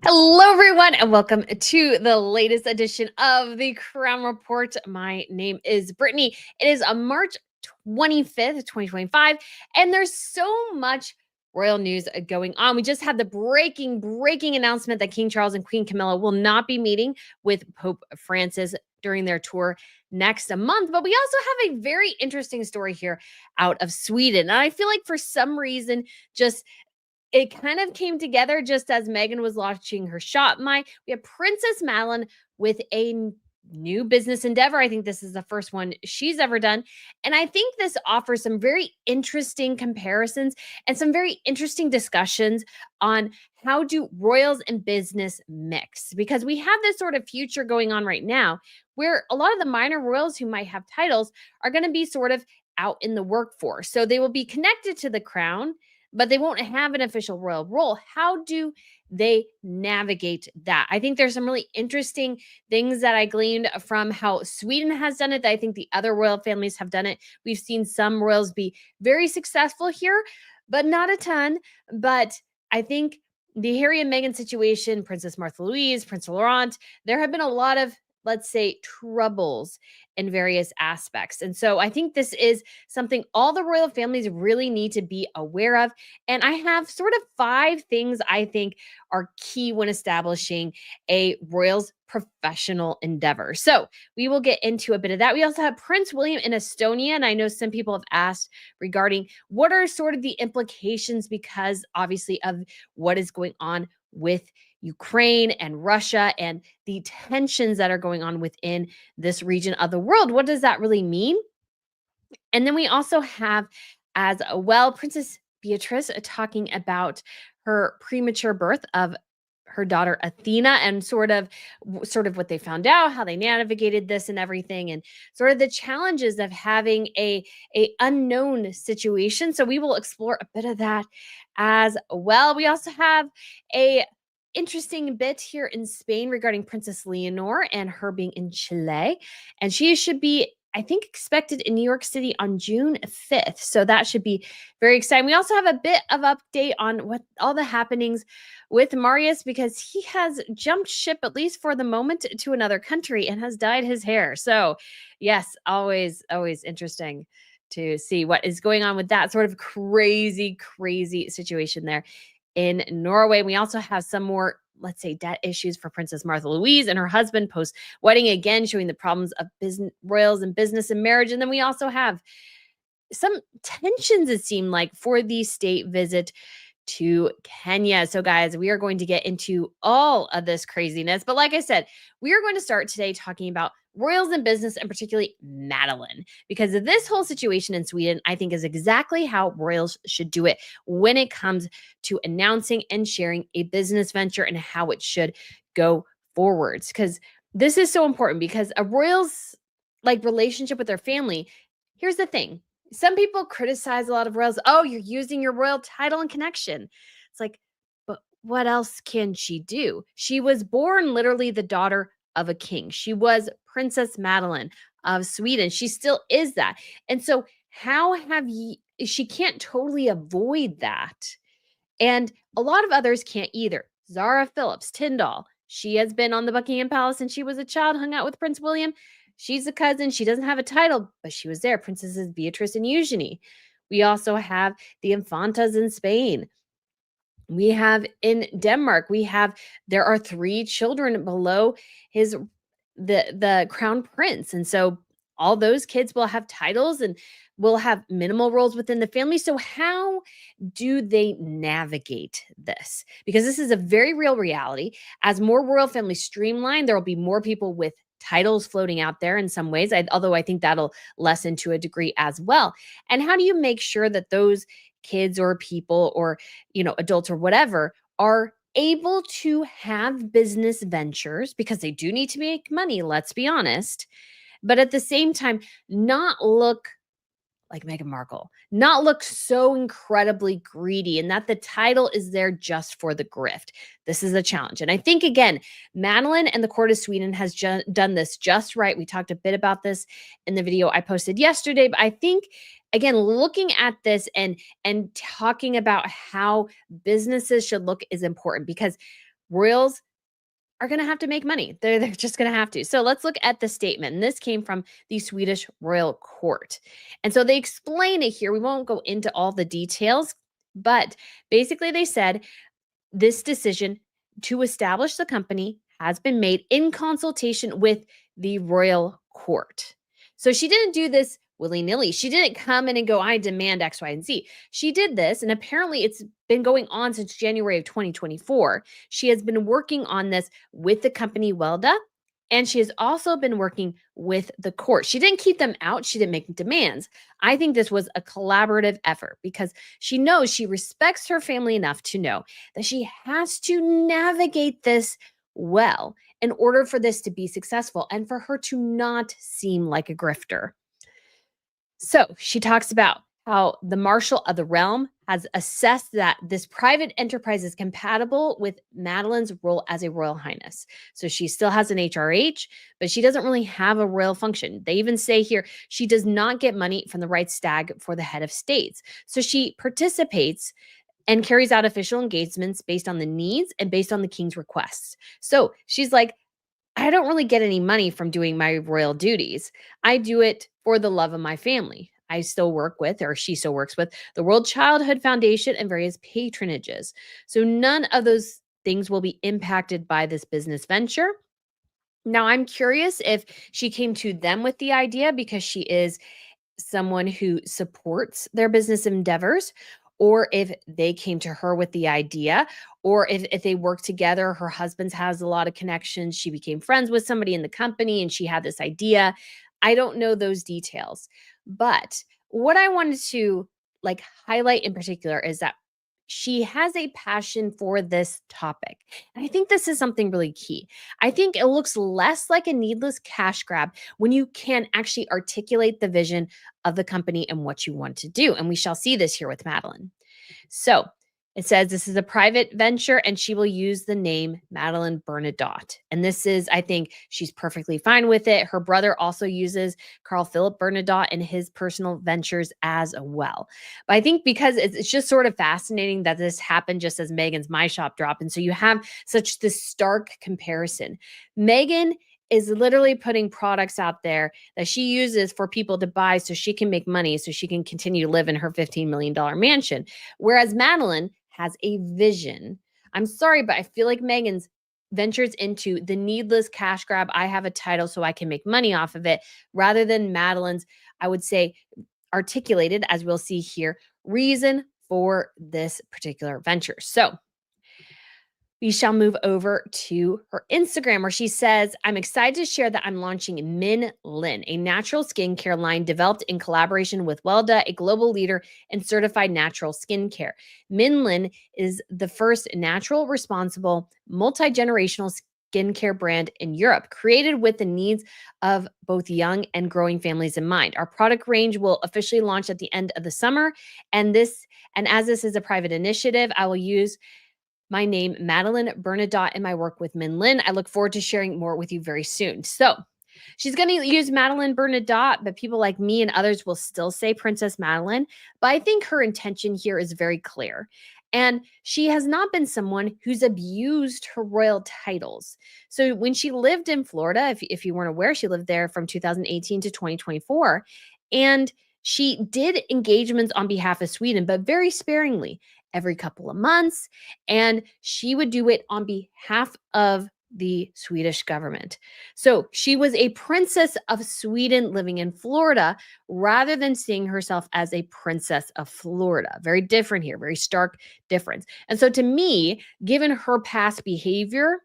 Hello, everyone, and welcome to the latest edition of the Crown Report. My name is Brittany. It is on March 25th, 2025, and there's so much royal news going on. We just had the breaking announcement that King Charles and Queen Camilla will not be meeting with Pope Francis during their tour next month. But we also have a very interesting story here out of Sweden. And I feel like for some reason, just it kind of came together just as Meghan was launching her shop. We have Princess Madeleine with a new business endeavor. I think this is the first one she's ever done. And I think this offers some very interesting comparisons and some very interesting discussions on how do royals and business mix, because we have this sort of future going on right now where a lot of the minor royals who might have titles are going to be sort of out in the workforce. So they will be connected to the crown, but they won't have an official royal role. How do they navigate that? I think there's some really interesting things that I gleaned from how Sweden has done it, that I think the other royal families have done it. We've seen some royals be very successful here, but not a ton. But I think the Harry and Meghan situation, Princess Martha Louise, Prince Laurent, there have been a lot of, let's say, troubles in various aspects. And so I think this is something all the royal families really need to be aware of. And I have sort of 5 things I think are key when establishing a royal's professional endeavor. So we will get into a bit of that. We also have Prince William in Estonia. And I know some people have asked regarding what are sort of the implications, because obviously of what is going on with Ukraine and Russia and the tensions that are going on within this region of the world. What does that really mean? And then we also have as well Princess Beatrice talking about her premature birth of her daughter Athena, and sort of what they found out, how they navigated this and everything, and sort of the challenges of having a unknown situation. So we will explore a bit of that as well. We also have a interesting bit here in Spain regarding Princess Leonor and her being in Chile, and she should be, I think, expected in New York City on June 5th. So that should be very exciting. We also have a bit of update on what all the happenings with Marius, because he has jumped ship, at least for the moment, to another country and has dyed his hair. So yes, always interesting to see what is going on with that sort of crazy situation there in Norway. We also have some more, let's say, debt issues for Princess Martha Louise and her husband post wedding, again showing the problems of business royals and business and marriage. And then we also have some tensions, it seemed like, for the state visit to Kenya. So, guys, we are going to get into all of this craziness. But like I said, we are going to start today talking about royals and business, and particularly Madeleine, because this whole situation in Sweden, I think, is exactly how royals should do it when it comes to announcing and sharing a business venture and how it should go forwards. Because this is so important, because a royal's like relationship with their family. Here's the thing. Some people criticize a lot of royals. Oh, you're using your royal title and connection. It's like, but what else can she do? She was born literally the daughter of a king. She was Princess Madeleine of Sweden. She still is that. And so how have you, she can't totally avoid that. And a lot of others can't either. Zara Phillips, Tyndall, she has been on the Buckingham Palace since she was a child, hung out with Prince William. She's a cousin. She doesn't have a title, but she was there. Princesses Beatrice and Eugenie. We also have the Infantas in Spain. We have in Denmark, there are 3 children below the crown prince. And so all those kids will have titles and will have minimal roles within the family. So how do they navigate this? Because this is a very real reality. As more royal families streamline, there will be more people with titles floating out there in some ways, although I think that'll lessen to a degree as well. And how do you make sure that those kids or people or, adults or whatever are able to have business ventures, because they do need to make money, let's be honest, but at the same time, not look like Meghan Markle, not look so incredibly greedy, and that the title is there just for the grift. This is a challenge. And I think, again, Madeleine and the court of Sweden has done this just right. We talked a bit about this in the video I posted yesterday, but I think, again, looking at this and talking about how businesses should look is important, because royals are going to have to make money. They're just going to have to. So let's look at the statement. And this came from the Swedish royal court. And so they explain it here. We won't go into all the details, but basically they said this decision to establish the company has been made in consultation with the royal court. So she didn't do this willy-nilly. She didn't come in and go, I demand X, Y, and Z. She did this, and apparently it's been going on since January of 2024. She has been working on this with the company Welda, and she has also been working with the court. She didn't keep them out. She didn't make demands. I think this was a collaborative effort because she knows she respects her family enough to know that she has to navigate this well in order for this to be successful and for her to not seem like a grifter. So she talks about how the Marshal of the Realm has assessed that this private enterprise is compatible with Madeleine's role as a Royal Highness. So she still has an HRH, but she doesn't really have a royal function. They even say here she does not get money from the right stag for the head of states. So she participates and carries out official engagements based on the needs and based on the king's requests. So she's like, I don't really get any money from doing my royal duties. I do it for the love of my family. I still work with, or she still works with, the World Childhood Foundation and various patronages. So none of those things will be impacted by this business venture. Now, I'm curious if she came to them with the idea because she is someone who supports their business endeavors, or if they came to her with the idea, or if they work together. Her husband has a lot of connections. She became friends with somebody in the company and she had this idea. I don't know those details. But what I wanted to like highlight in particular is that she has a passion for this topic. And I think this is something really key. I think it looks less like a needless cash grab when you can actually articulate the vision of the company and what you want to do. And we shall see this here with Madeleine. So it says this is a private venture and she will use the name Madeleine Bernadotte. And this is, I think she's perfectly fine with it. Her brother also uses Carl Philip Bernadotte in his personal ventures as well. But I think because it's just sort of fascinating that this happened just as Meghan's My Shop dropped. And so you have such this stark comparison. Meghan is literally putting products out there that she uses for people to buy so she can make money, so she can continue to live in her $15 million mansion. Whereas Madeleine has a vision. I'm sorry, but I feel like Meghan's ventures into the needless cash grab. I have a title so I can make money off of it, rather than Madeleine's, I would say, articulated, as we'll see here, reason for this particular venture. So we shall move over to her Instagram where she says, I'm excited to share that I'm launching Min Lin, a natural skincare line developed in collaboration with Welda, a global leader in certified natural skincare. Min Lin is the first natural, responsible, multi-generational skincare brand in Europe, created with the needs of both young and growing families in mind. Our product range will officially launch at the end of the summer. And as this is a private initiative, I will use my name, Madeleine Bernadotte, in my work with Min Lin. I look forward to sharing more with you very soon. So she's going to use Madeleine Bernadotte, but people like me and others will still say Princess Madeleine. But I think her intention here is very clear. And she has not been someone who's abused her royal titles. So when she lived in Florida, if you weren't aware, she lived there from 2018 to 2024. And she did engagements on behalf of Sweden, but very sparingly, every couple of months. And she would do it on behalf of the Swedish government. So she was a princess of Sweden living in Florida rather than seeing herself as a princess of Florida. Very different here, very stark difference. And so to me, given her past behavior,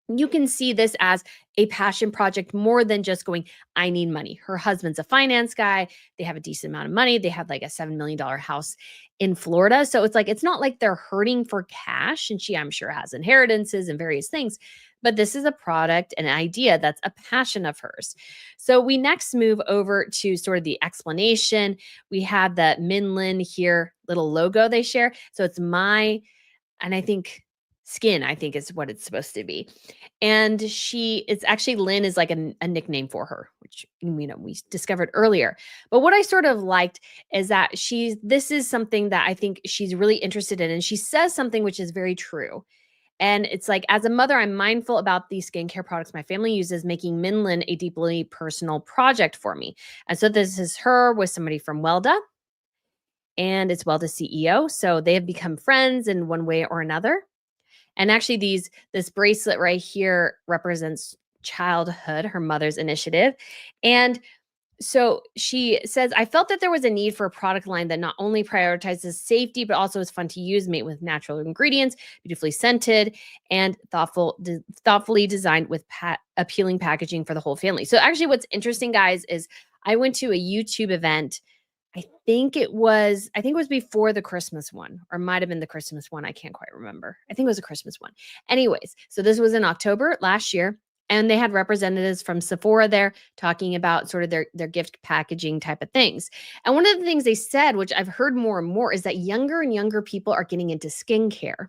you can see this as a passion project more than just going, I need money. Her husband's a finance guy. They have a decent amount of money. They have like a $7 million house in Florida. So it's not like they're hurting for cash. And she, I'm sure, has inheritances and various things. But this is a product, an idea that's a passion of hers. So we next move over to sort of the explanation. We have the Min Lin here, little logo they share. So it's and I think skin, I think is what it's supposed to be. And it's actually Lynn is like a nickname for her, which, we discovered earlier. But what I sort of liked is that this is something that I think she's really interested in. And she says something which is very true. And it's like, as a mother, I'm mindful about the skincare products my family uses, making Minlin a deeply personal project for me. And so this is her with somebody from Welda, and it's Welda's CEO. So they have become friends in one way or another. And actually, this bracelet right here represents childhood, her mother's initiative. And so she says, I felt that there was a need for a product line that not only prioritizes safety, but also is fun to use, made with natural ingredients, beautifully scented, and thoughtfully designed with appealing packaging for the whole family. So actually, what's interesting, guys, is I went to a YouTube event. I think it was before the Christmas one, or might have been the Christmas one. I can't quite remember. I think it was a Christmas one. Anyways, so this was in October last year. And they had representatives from Sephora there talking about sort of their gift packaging type of things. And one of the things they said, which I've heard more and more, is that younger and younger people are getting into skincare.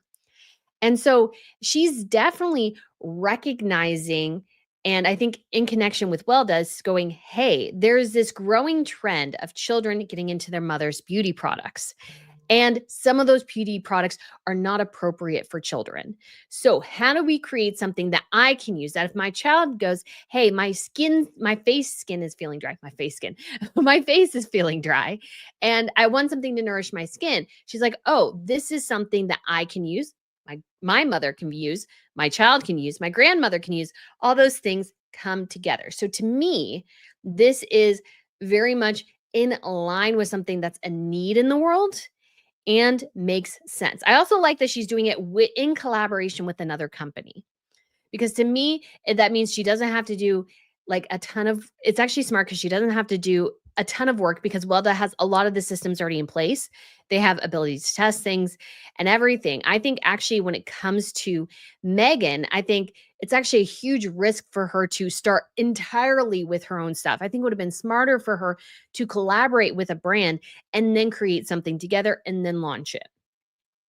And so she's definitely recognizing, and I think in connection with Welldoes, going, hey, there's this growing trend of children getting into their mother's beauty products. And some of those beauty products are not appropriate for children. So, how do we create something that I can use, that if my child goes, hey, my face skin is feeling dry, my face is feeling dry, and I want something to nourish my skin. She's like, oh, this is something that I can use. My mother can use, my child can use, my grandmother can use, all those things come together. So, to me, this is very much in line with something that's a need in the world and makes sense. I also like that she's doing it in collaboration with another company, because to me, that means she doesn't have to do like a ton of, it's actually smart because she doesn't have to do a ton of work, because Welda has a lot of the systems already in place. They have ability to test things and everything. I think actually when it comes to Megan, I think it's actually a huge risk for her to start entirely with her own stuff. I think it would have been smarter for her to collaborate with a brand and then create something together and then launch it,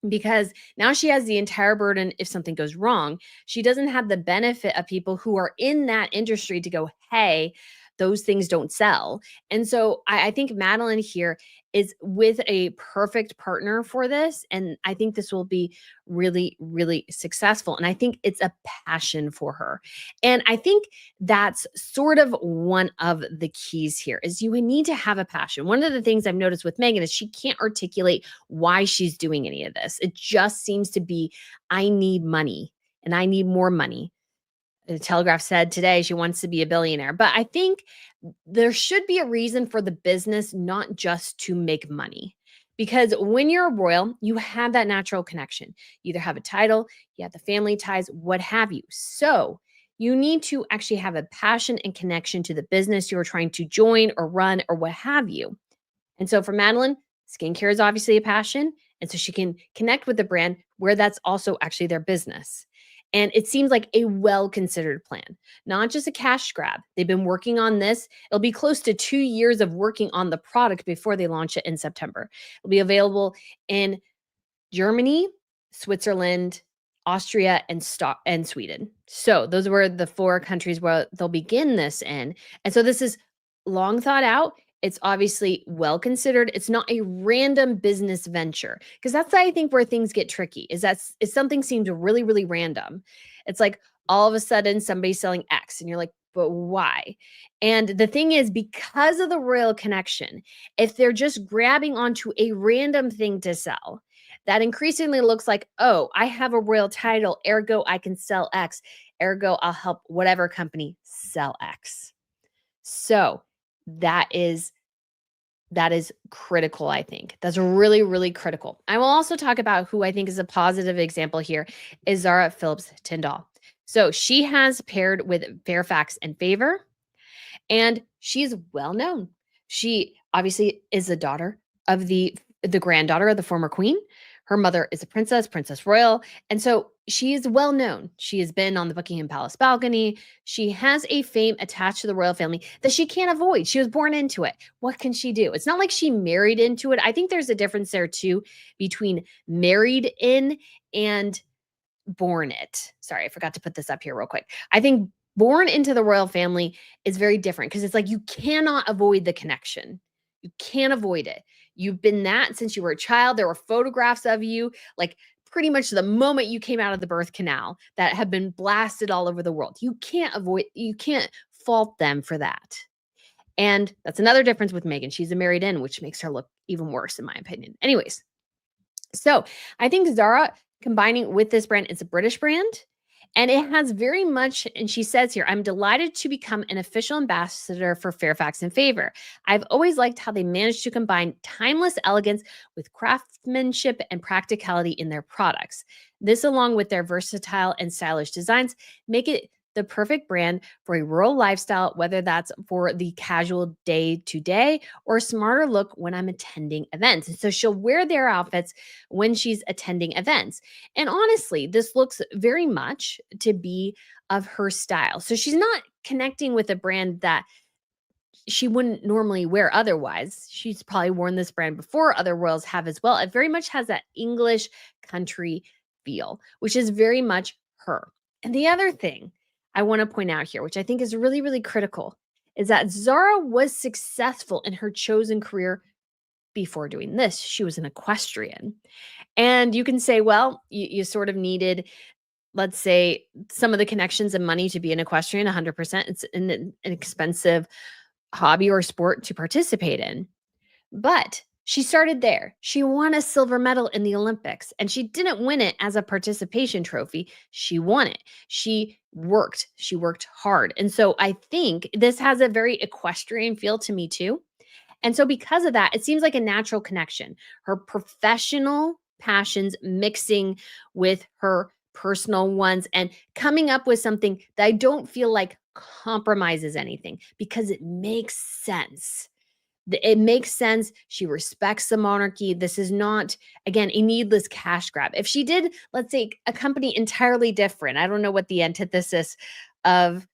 because now she has the entire burden if something goes wrong. She doesn't have the benefit of people who are in that industry to go, hey, those things don't sell. And so I think Madeleine here is with a perfect partner for this. And I think this will be really, really successful. And I think it's a passion for her. And I think that's sort of one of the keys here is you need to have a passion. One of the things I've noticed with Megan is she can't articulate why she's doing any of this. It just seems to be, I need money and I need more money. The Telegraph said today she wants to be a billionaire. But I think there should be a reason for the business, not just to make money. Because when you're a royal, you have that natural connection. You either have a title, you have the family ties, what have you. So you need to actually have a passion and connection to the business you're trying to join or run or what have you. And so for Madeleine, skincare is obviously a passion. And so she can connect with the brand where that's also actually their business. And it seems like a well-considered plan, not just a cash grab. They've been working on this. It'll be close to 2 years of working on the product before they launch it in September. It'll be available in Germany, Switzerland, Austria, and Sweden. So those were the 4 countries where they'll begin this in. And so this is long thought out. It's obviously well considered. It's not a random business venture, because that's, I think, where things get tricky, is that if something seems really, really random, it's like all of a sudden somebody's selling X and you're like, but why? And the thing is, because of the royal connection, if they're just grabbing onto a random thing to sell, that increasingly looks like, oh, I have a royal title, ergo I can sell X, ergo I'll help whatever company sell X. So that is critical, I think. That's really, really critical. I will also talk about who I think is a positive example here is Zara Phillips Tyndall. So she has paired with Fairfax and Favor, and she's well known. She obviously is the daughter of the granddaughter of the former queen. Her mother is a princess, Princess Royal. And so she is well known. She has been on the Buckingham Palace balcony. She has a fame attached to the royal family that she can't avoid. She was born into it. What can she do? It's not like she married into it. I think there's a difference there too between married in and born it. Sorry, I forgot to put this up here real quick. I think born into the royal family is very different, because it's like you cannot avoid the connection. You can't avoid it. You've been that since you were a child. There were photographs of you like pretty much the moment you came out of the birth canal that have been blasted all over the world. You can't fault them for that. And that's another difference with Megan. She's a married in, which makes her look even worse, in my opinion. Anyways, so I think Zara combining with this brand, it's a British brand. And it has very much, and she says here, I'm delighted to become an official ambassador for Fairfax and Favor. I've always liked how they managed to combine timeless elegance with craftsmanship and practicality in their products. This, along with their versatile and stylish designs, make it the perfect brand for a rural lifestyle, whether that's for the casual day-to-day or smarter look when I'm attending events. And so she'll wear their outfits when she's attending events. And honestly, this looks very much to be of her style. So she's not connecting with a brand that she wouldn't normally wear otherwise. She's probably worn this brand before. Other royals have as well. It very much has that English country feel, which is very much her. And the other thing I want to point out here, which I think is really, really critical, is that Zara was successful in her chosen career before doing this. She was an equestrian. And you can say, well, you sort of needed, let's say, some of the connections and money to be an equestrian, 100%. It's an expensive hobby or sport to participate in. But she started there. She won a silver medal in the Olympics, and she didn't win it as a participation trophy. She won it. She worked hard. And so I think this has a very equestrian feel to me too. And so because of that, it seems like a natural connection. Her professional passions mixing with her personal ones and coming up with something that I don't feel like compromises anything because it makes sense. It makes sense. She respects the monarchy. This is not, again, a needless cash grab. If she did, let's say, a company entirely different, I don't know what the antithesis of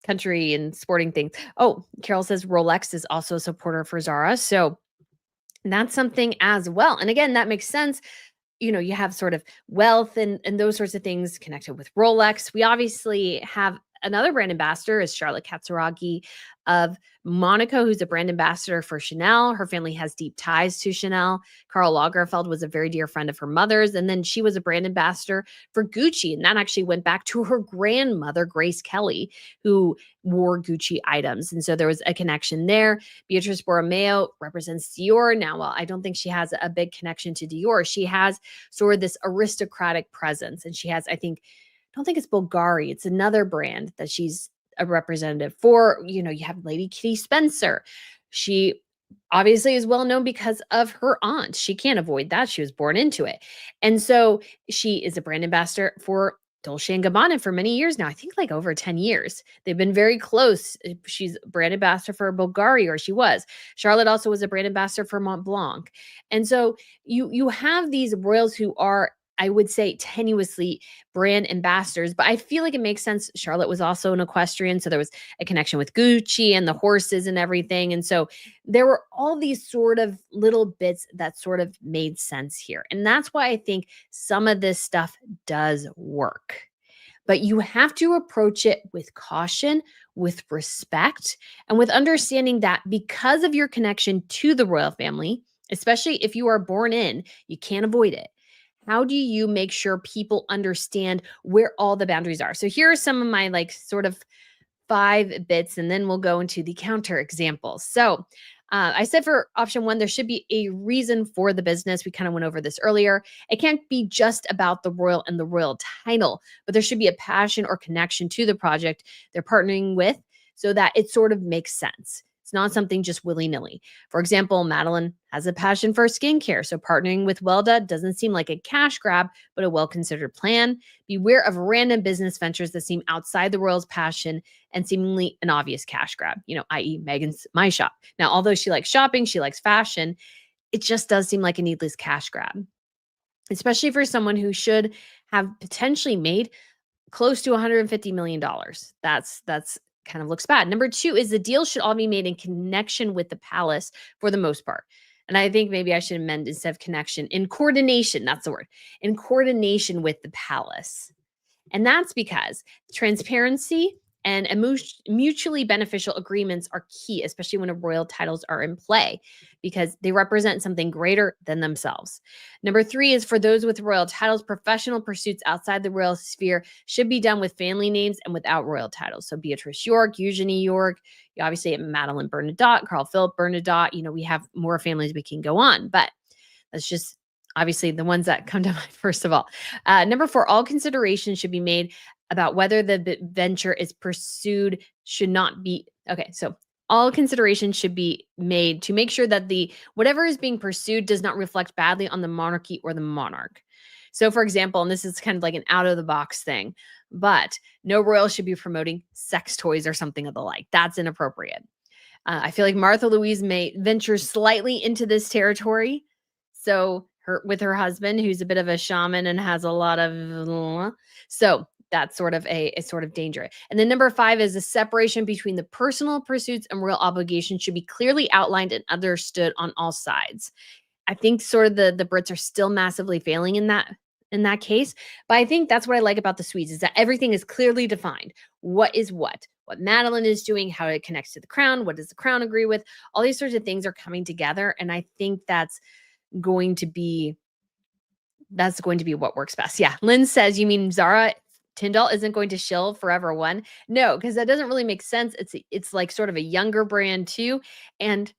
country and sporting things. Oh, Carol says Rolex is also a supporter for Zara. So that's something as well. And again, that makes sense. You have sort of wealth and those sorts of things connected with Rolex. We obviously have another brand ambassador is Charlotte Katsaragi of Monaco, who's a brand ambassador for Chanel. Her family has deep ties to Chanel. Karl Lagerfeld was a very dear friend of her mother's. And then she was a brand ambassador for Gucci. And that actually went back to her grandmother, Grace Kelly, who wore Gucci items. And so there was a connection there. Beatrice Borromeo represents Dior. Now, while I don't think she has a big connection to Dior, she has sort of this aristocratic presence. And she has, I don't think it's Bulgari. It's another brand that she's a representative for. You have Lady Kitty Spencer. She obviously is well known because of her aunt. She can't avoid that. She was born into it. And so she is a brand ambassador for Dolce & Gabbana for many years now. I think like over 10 years. They've been very close. She's brand ambassador for Bulgari, or she was. Charlotte also was a brand ambassador for Mont Blanc. And so you have these royals who are, I would say, tenuously brand ambassadors, but I feel like it makes sense. Charlotte was also an equestrian, so there was a connection with Gucci and the horses and everything. And so there were all these sort of little bits that sort of made sense here. And that's why I think some of this stuff does work. But you have to approach it with caution, with respect, and with understanding that because of your connection to the royal family, especially if you are born in, you can't avoid it. How do you make sure people understand where all the boundaries are? So here are some of my sort of 5 bits, and then we'll go into the counter examples. So I said for option 1, there should be a reason for the business. We kind of went over this earlier. It can't be just about the royal and the royal title, but there should be a passion or connection to the project they're partnering with so that it sort of makes sense. It's not something just willy-nilly. For example, Madeleine has a passion for skincare, so partnering with Welda doesn't seem like a cash grab, but a well-considered plan. Beware of random business ventures that seem outside the royal's passion and seemingly an obvious cash grab, i.e. Meghan's My Shop. Now, although she likes shopping, she likes fashion, it just does seem like a needless cash grab, especially for someone who should have potentially made close to $150 million. That's kind of looks bad. Number 2 is the deal should all be made in connection with the palace for the most part. And I think maybe I should amend instead of connection, in coordination, that's the word, in coordination with the palace. And that's because transparency And mutually beneficial agreements are key, especially when royal titles are in play, because they represent something greater than themselves. Number three is for those with royal titles, professional pursuits outside the royal sphere should be done with family names and without royal titles. So Beatrice York, Eugenie York, you obviously have Madeleine Bernadotte, Carl Philip Bernadotte. We have more families we can go on, but that's just obviously the ones that come to mind first of all. Number four, all consideration should be made about whether the venture is pursued should not be okay. So all consideration should be made to make sure that the whatever is being pursued does not reflect badly on the monarchy or the monarch. So, for example, and this is kind of like an out of the box thing, but no royal should be promoting sex toys or something of the like. That's inappropriate. I feel like Martha Louise may venture slightly into this territory. So with her husband, who's a bit of a shaman and has a lot of, so that's sort of a sort of danger. And then number five is the separation between the personal pursuits and real obligations should be clearly outlined and understood on all sides. I think sort of the Brits are still massively failing in that case, but I think that's what I like about the Swedes is that everything is clearly defined. What is what Madeleine is doing, how it connects to the crown, what does the crown agree with? All these sorts of things are coming together, and I think that's going to be what works best. Yeah, Lynn says, you mean Zara Tyndall isn't going to shill Forever One? No, because that doesn't really make sense. It's like sort of a younger brand too, and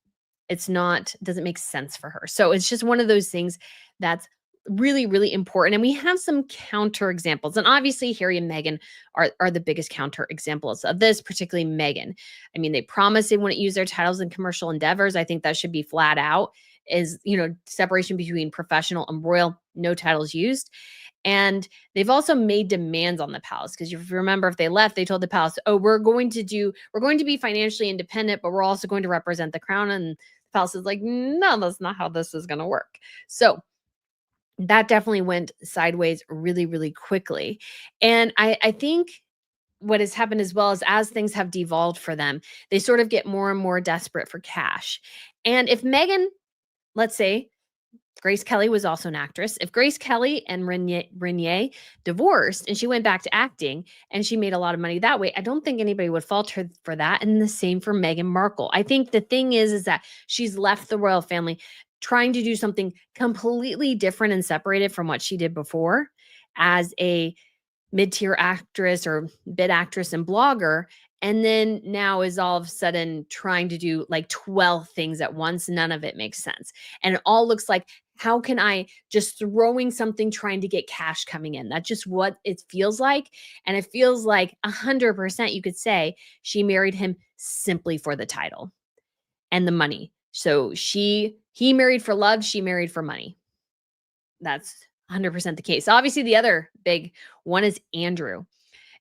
doesn't make sense for her. So it's just one of those things that's really, really important. And we have some counter examples. And obviously, Harry and Meghan are the biggest counter examples of this, particularly Meghan. I mean, they promised they wouldn't use their titles in commercial endeavors. I think that should be flat out is, separation between professional and royal, no titles used. And they've also made demands on the palace because if you remember, if they left, they told the palace, "Oh, we're going to be financially independent, but we're also going to represent the crown." And the palace is like, "No, that's not how this is going to work." So that definitely went sideways really, really quickly. And I think what has happened as well is as things have devolved for them, they sort of get more and more desperate for cash. And if Meghan, let's say, Grace Kelly was also an actress. If Grace Kelly and Renier divorced and she went back to acting and she made a lot of money that way, I don't think anybody would fault her for that. And the same for Meghan Markle. I think the thing is that she's left the royal family trying to do something completely different and separated from what she did before as a mid-tier actress or bit actress and blogger, and then now is all of a sudden trying to do like 12 things at once. None of it makes sense. And it all looks like, how can I just throwing something trying to get cash coming in? That's just what it feels like. And it feels like 100% you could say she married him simply for the title and the money. So he married for love, she married for money. That's 100% the case. Obviously, the other big one is Andrew.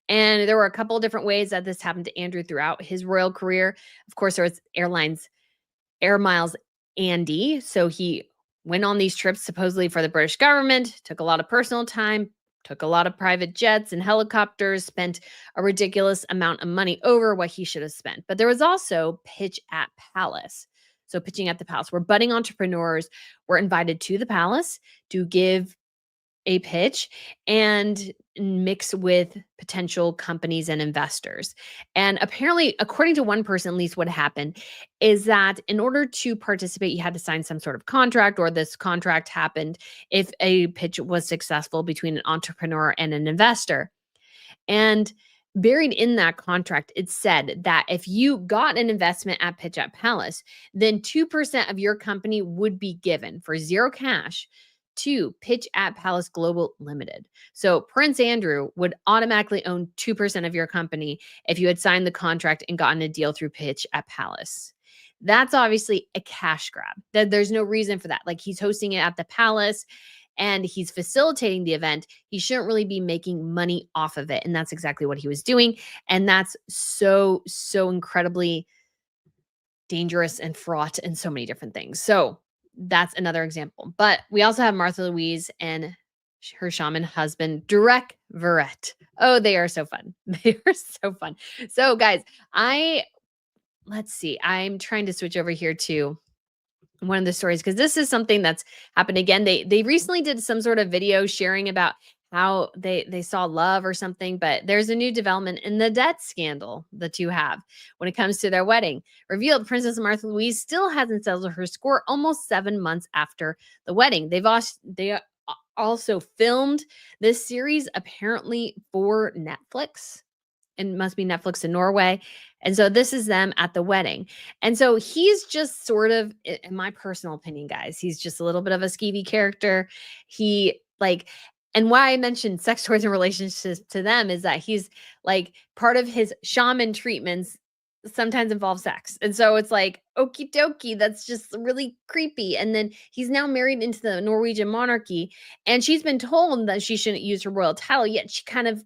And there were a couple of different ways that this happened to Andrew throughout his royal career. Of course, there was Air Miles Andy. So he went on these trips supposedly for the British government, took a lot of personal time, took a lot of private jets and helicopters, spent a ridiculous amount of money over what he should have spent. But there was also Pitch at Palace. So pitching at the palace, where budding entrepreneurs were invited to the palace to give a pitch and mix with potential companies and investors. And apparently, according to one person, at least what happened is that in order to participate, you had to sign some sort of contract, or this contract happened if a pitch was successful between an entrepreneur and an investor. And buried in that contract, it said that if you got an investment at Pitch at Palace, then 2% of your company would be given for zero cash to Pitch at Palace Global Limited. So Prince Andrew would automatically own 2% of your company if you had signed the contract and gotten a deal through Pitch at Palace. That's obviously a cash grab. There's no reason for that. Like, he's hosting it at the palace and he's facilitating the event. He shouldn't really be making money off of it. And that's exactly what he was doing. And that's so, so incredibly dangerous and fraught in so many different things. So that's another example. But we also have Martha Louise and her shaman husband, Durek Verrett. Oh, they are so fun. They are so fun. So guys, let's see. I'm trying to switch over here to one of the stories because this is something that's happened again. They recently did some sort of video sharing about how they saw love or something, but there's a new development in the debt scandal the two have when it comes to their wedding. Revealed Princess Martha Louise still hasn't settled her score almost 7 months after the wedding. Also filmed this series apparently for Netflix, and must be Netflix in Norway. And so this is them at the wedding. And so he's just sort of, in my personal opinion, guys, he's just a little bit of a skeevy character. He like, and why I mentioned sex toys and relationships to them is that he's like part of his shaman treatments sometimes involve sex. And so it's like, okie dokie, that's just really creepy. And then he's now married into the Norwegian monarchy, and she's been told that she shouldn't use her royal title, yet she kind of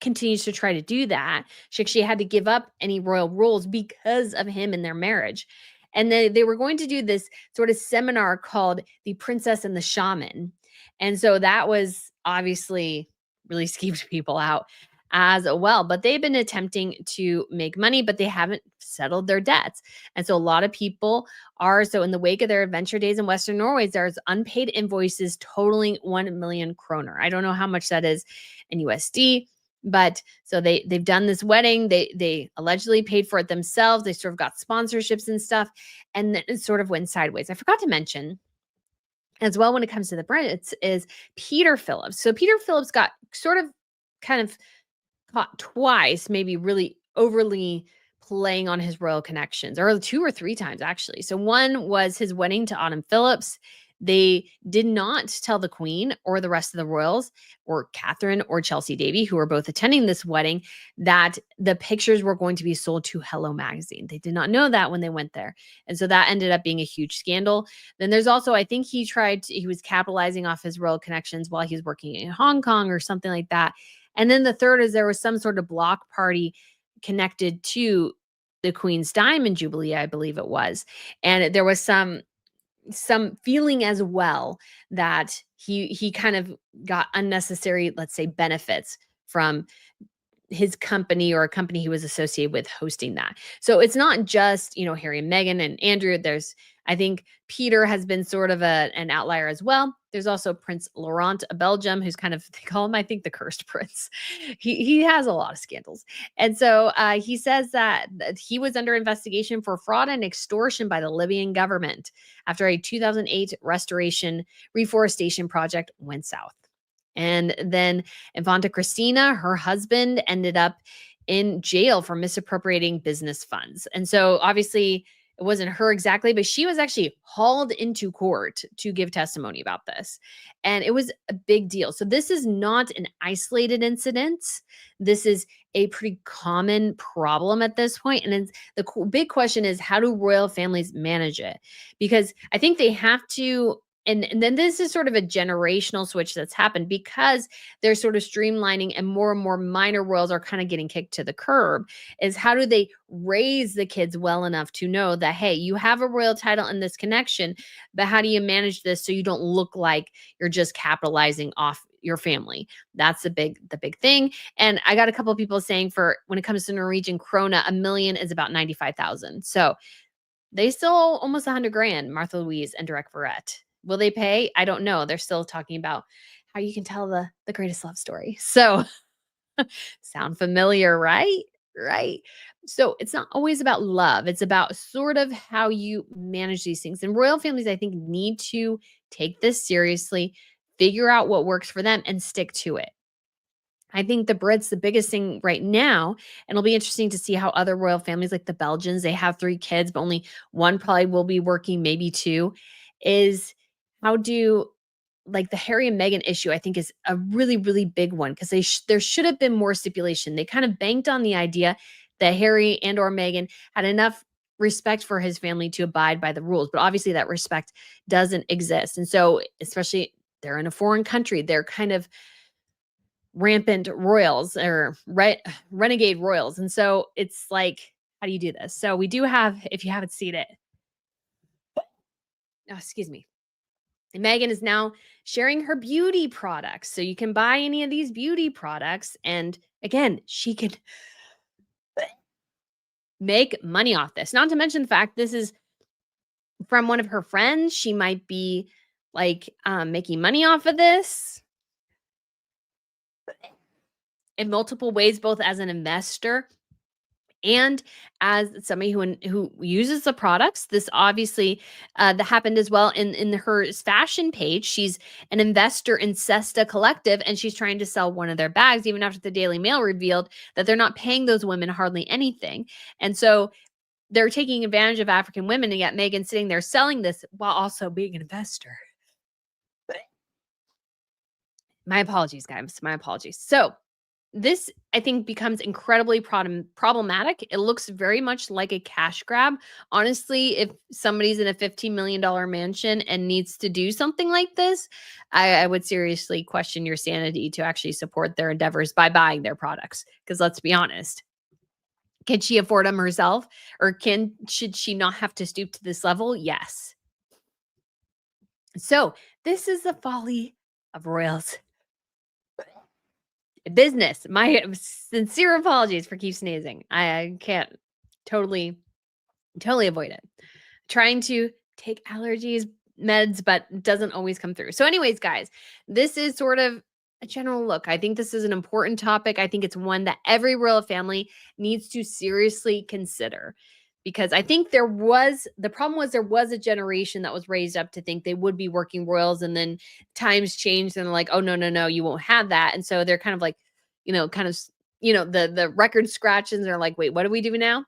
continues to try to do that. She actually had to give up any royal roles because of him and their marriage. And they were going to do this sort of seminar called The Princess and the Shaman. And so that was obviously really skeeved people out as well. But they've been attempting to make money, but they haven't settled their debts. And so a lot of people are, so in the wake of their adventure days in Western Norway, there's unpaid invoices totaling 1 million kroner. I don't know how much that is in USD. But so they've done this wedding. They allegedly paid for it themselves. They sort of got sponsorships and stuff, and then it sort of went sideways. I forgot to mention as well when it comes to the Brits is Peter Phillips. So Peter Phillips got sort of kind of caught twice, maybe really overly playing on his royal connections, or 2 or 3 times actually. So one was his wedding to Autumn Phillips. They did not tell the Queen or the rest of the royals or Catherine or Chelsea Davy, who were both attending this wedding, that the pictures were going to be sold to Hello Magazine. They did not know that when they went there. And so that ended up being a huge scandal. Then there's also, I think he was capitalizing off his royal connections while he was working in Hong Kong or something like that. And then the third is there was some sort of block party connected to the Queen's Diamond Jubilee, I believe it was. And there was some feeling as well that he kind of got unnecessary, let's say, benefits from his company or a company he was associated with hosting that. So it's not just, Harry and Meghan and Andrew. I think Peter has been sort of an outlier as well. There's also Prince Laurent of Belgium, who's kind of, they call him, I think, the cursed prince. He has a lot of scandals. And so he says that he was under investigation for fraud and extortion by the Libyan government after a 2008 reforestation project went south. And then Infanta Cristina, her husband, ended up in jail for misappropriating business funds. And so obviously it wasn't her exactly, but she was actually hauled into court to give testimony about this. And it was a big deal. So this is not an isolated incident. This is a pretty common problem at this point. And the big question is, how do royal families manage it? Because I think they have to. And then this is sort of a generational switch that's happened because they're sort of streamlining and more minor royals are kind of getting kicked to the curb, is how do they raise the kids well enough to know that, hey, you have a royal title in this connection, but how do you manage this so you don't look like you're just capitalizing off your family? That's the big thing. And I got a couple of people saying, for when it comes to Norwegian krona, 1 million is about 95,000. So they still owe almost 100 grand, Martha Louise and Direct Verrett. Will they pay? I don't know. They're still talking about how you can tell the greatest love story. So sound familiar, right? Right. So it's not always about love. It's about sort of how you manage these things. And royal families, I think, need to take this seriously, figure out what works for them, and stick to it. I think the Brits, the biggest thing right now, and it'll be interesting to see how other royal families like the Belgians, they have 3 kids, but only one probably will be working, maybe 2, is how do, like, the Harry and Meghan issue, I think, is a really, really big one because there should have been more stipulation. They kind of banked on the idea that Harry and or Meghan had enough respect for his family to abide by the rules, but obviously that respect doesn't exist. And so, especially they're in a foreign country, they're kind of rampant royals or renegade royals. And so it's like, how do you do this? So we do have, if you haven't seen it, excuse me, Meghan is now sharing her beauty products. So you can buy any of these beauty products. And again, she can make money off this. Not to mention the fact this is from one of her friends. She might be like making money off of this. in multiple ways, both as an investor and as somebody who uses the products. This obviously that happened as well in her fashion page. She's an investor in Cesta Collective, and she's trying to sell one of their bags, even after the Daily Mail revealed that they're not paying those women hardly anything. And so they're taking advantage of African women, and yet Megan's sitting there selling this while also being an investor. My apologies, guys. My apologies. So this, I think, becomes incredibly problematic. It looks very much like a cash grab. Honestly, if somebody's in a $15 million mansion and needs to do something like this, I would seriously question your sanity to actually support their endeavors by buying their products. Because let's be honest, can she afford them herself? Or should she not have to stoop to this level? Yes. So this is the folly of royals. Business. My sincere apologies for keep sneezing. I can't totally avoid it. Trying to take allergies meds, but it doesn't always come through. So anyways, guys, this is sort of a general look. I think this is an important topic. I think it's one that every royal family needs to seriously consider, because I think the problem was there was a generation that was raised up to think they would be working royals, and then times changed and they're like, oh, no, you won't have that. And so they're kind of like, the record scratches, and they're like, wait, what do we do now?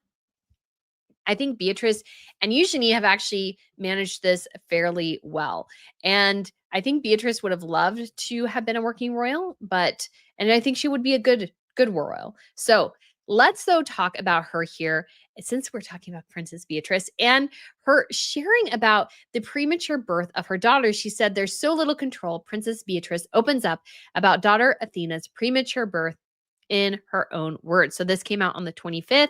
I think Beatrice and Eugenie have actually managed this fairly well. And I think Beatrice would have loved to have been a working royal, and I think she would be a good royal. So let's though talk about her here, since we're talking about Princess Beatrice and her sharing about the premature birth of her daughter. She said, there's so little control. Princess Beatrice opens up about daughter Athena's premature birth in her own words. So this came out on the 25th.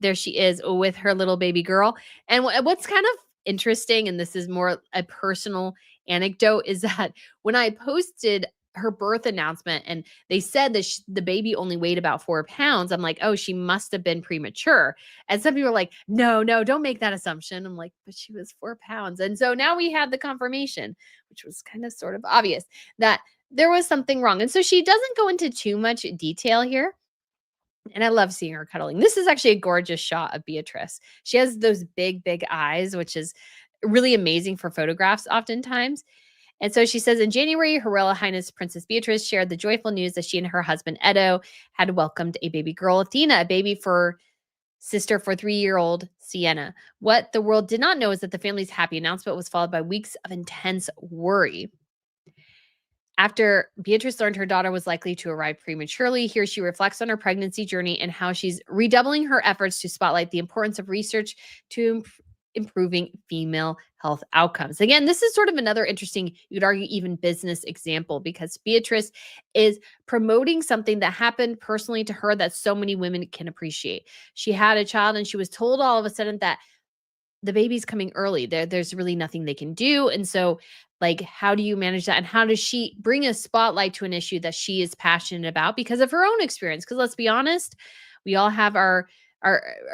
There she is with her little baby girl. And what's kind of interesting, and this is more a personal anecdote, is that when I posted her birth announcement and they said that the baby only weighed about 4 pounds, I'm like, oh, she must have been premature. And some people are like, no, don't make that assumption. I'm like, but she was 4 pounds. And so now we had the confirmation, which was kind of sort of obvious, that there was something wrong. And so she doesn't go into too much detail here. And I love seeing her cuddling. This is actually a gorgeous shot of Beatrice. She has those big eyes, which is really amazing for photographs oftentimes. And so she says, in January, Her Royal Highness Princess Beatrice shared the joyful news that she and her husband, Edo, had welcomed a baby girl, Athena, a baby for 3-year-old Sienna. What the world did not know is that the family's happy announcement was followed by weeks of intense worry. After Beatrice learned her daughter was likely to arrive prematurely, here she reflects on her pregnancy journey and how she's redoubling her efforts to spotlight the importance of research to improving female health outcomes. Again, this is sort of another interesting, you could argue even business example, because Beatrice is promoting something that happened personally to her that so many women can appreciate. She had a child and she was told all of a sudden that the baby's coming early. There's really nothing they can do. And so, like, how do you manage that? And how does she bring a spotlight to an issue that she is passionate about because of her own experience? Because let's be honest, we all have our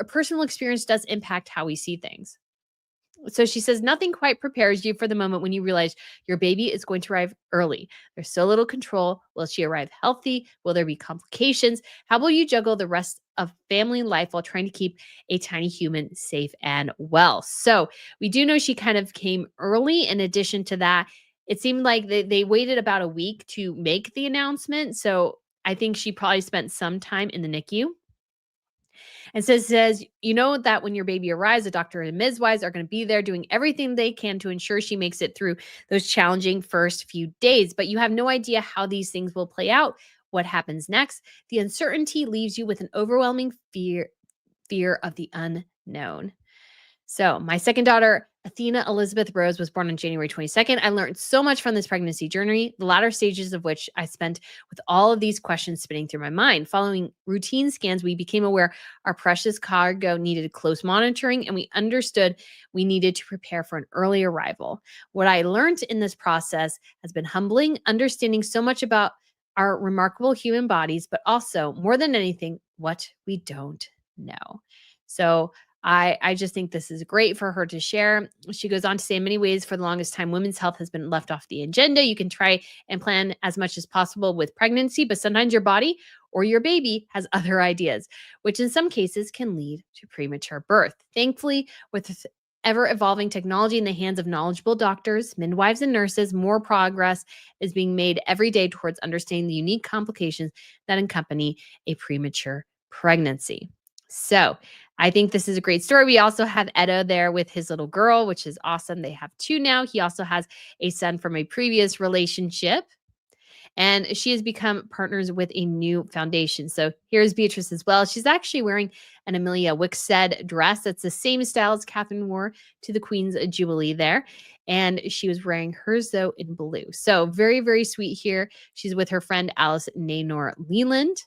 personal experience does impact how we see things. So she says, nothing quite prepares you for the moment when you realize your baby is going to arrive early. There's so little control. Will she arrive healthy? Will there be complications? How will you juggle the rest of family life while trying to keep a tiny human safe and well? So we do know she kind of came early. In addition to that, it seemed like they waited about a week to make the announcement. So I think she probably spent some time in the NICU. And so it says, you know that when your baby arrives, a doctor and midwives are going to be there doing everything they can to ensure she makes it through those challenging first few days. But you have no idea how these things will play out, what happens next. The uncertainty leaves you with an overwhelming fear of the unknown. So my second daughter, Athena Elizabeth Rose, was born on January 22nd. I learned so much from this pregnancy journey, the latter stages of which I spent with all of these questions spinning through my mind. Following routine scans, we became aware our precious cargo needed close monitoring, and we understood we needed to prepare for an early arrival. What I learned in this process has been humbling, understanding so much about our remarkable human bodies, but also, more than anything, what we don't know. So I just think this is great for her to share. She goes on to say, in many ways, for the longest time, women's health has been left off the agenda. You can try and plan as much as possible with pregnancy, but sometimes your body or your baby has other ideas, which in some cases can lead to premature birth. Thankfully, with ever evolving technology in the hands of knowledgeable doctors, midwives, and nurses, more progress is being made every day towards understanding the unique complications that accompany a premature pregnancy. So, I think this is a great story. We also have Edo there with his little girl, which is awesome. They have two now. He also has a son from a previous relationship, and she has become partners with a new foundation. So here's Beatrice as well. She's actually wearing an Amelia Wickstead dress. That's the same style as Catherine wore to the Queen's Jubilee there. And she was wearing hers, though, in blue. So very, very sweet here. She's with her friend Alice Leonor Leland,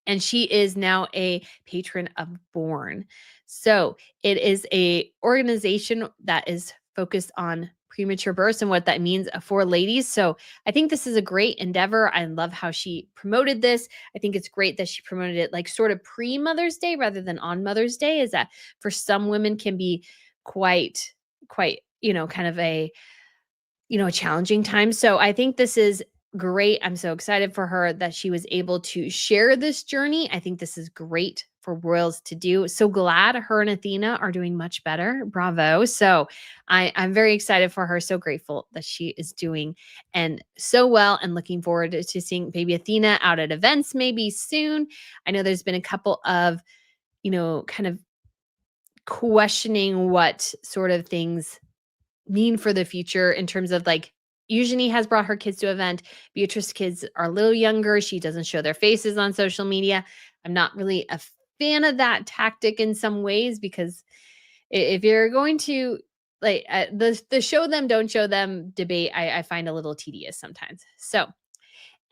and she is now a patron of Born. So it is a organization that is focused on premature births and what that means for ladies. So I think this is a great endeavor. I love how she promoted this. I think it's great that she promoted it like sort of pre-Mother's Day rather than on Mother's Day, is that for some women can be quite, kind of a challenging time. So I think this is great. I'm so excited for her that she was able to share this journey. I think this is great for royals to do. So glad her and Athena are doing much better. Bravo. So I'm very excited for her. So grateful that she is doing and so well, and looking forward to seeing baby Athena out at events maybe soon. I know there's been a couple of, kind of questioning what sort of things mean for the future in terms of like Eugenie has brought her kids to event. Beatrice's kids are a little younger. She doesn't show their faces on social media. I'm not really a fan of that tactic in some ways, because if you're going to like the show them, don't show them debate, I find a little tedious sometimes. So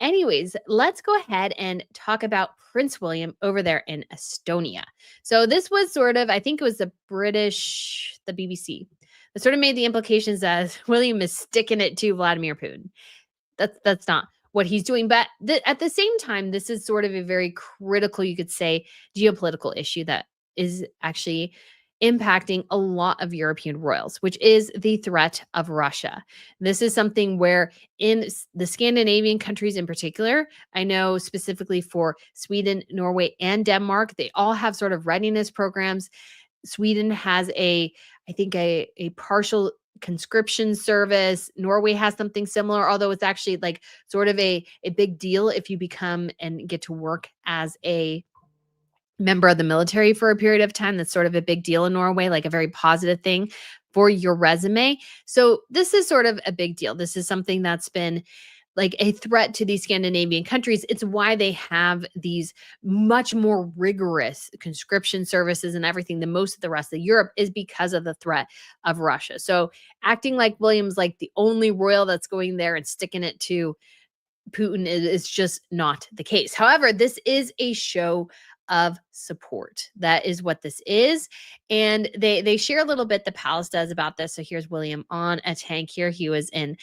anyways, let's go ahead and talk about Prince William over there in Estonia. So this was sort of, I think it was the BBC, that sort of made the implications as William is sticking it to Vladimir Putin. That's not what he's doing. But at the same time, this is sort of a very critical, you could say, geopolitical issue that is actually impacting a lot of European royals, which is the threat of Russia. This is something where in the Scandinavian countries in particular, I know specifically for Sweden, Norway, and Denmark, they all have sort of readiness programs. Sweden has I think a partial conscription service. Norway has something similar, although it's actually like sort of a big deal if you become and get to work as a member of the military for a period of time. That's sort of a big deal in Norway, like a very positive thing for your resume. So this is sort of a big deal. This is something that's been like a threat to these Scandinavian countries. It's why they have these much more rigorous conscription services and everything than most of the rest of Europe, is because of the threat of Russia. So acting like William's like the only royal that's going there and sticking it to Putin is just not the case. However, this is a show of support. That is what this is. And they share a little bit, the palace does, about this. So here's William on a tank here. He was in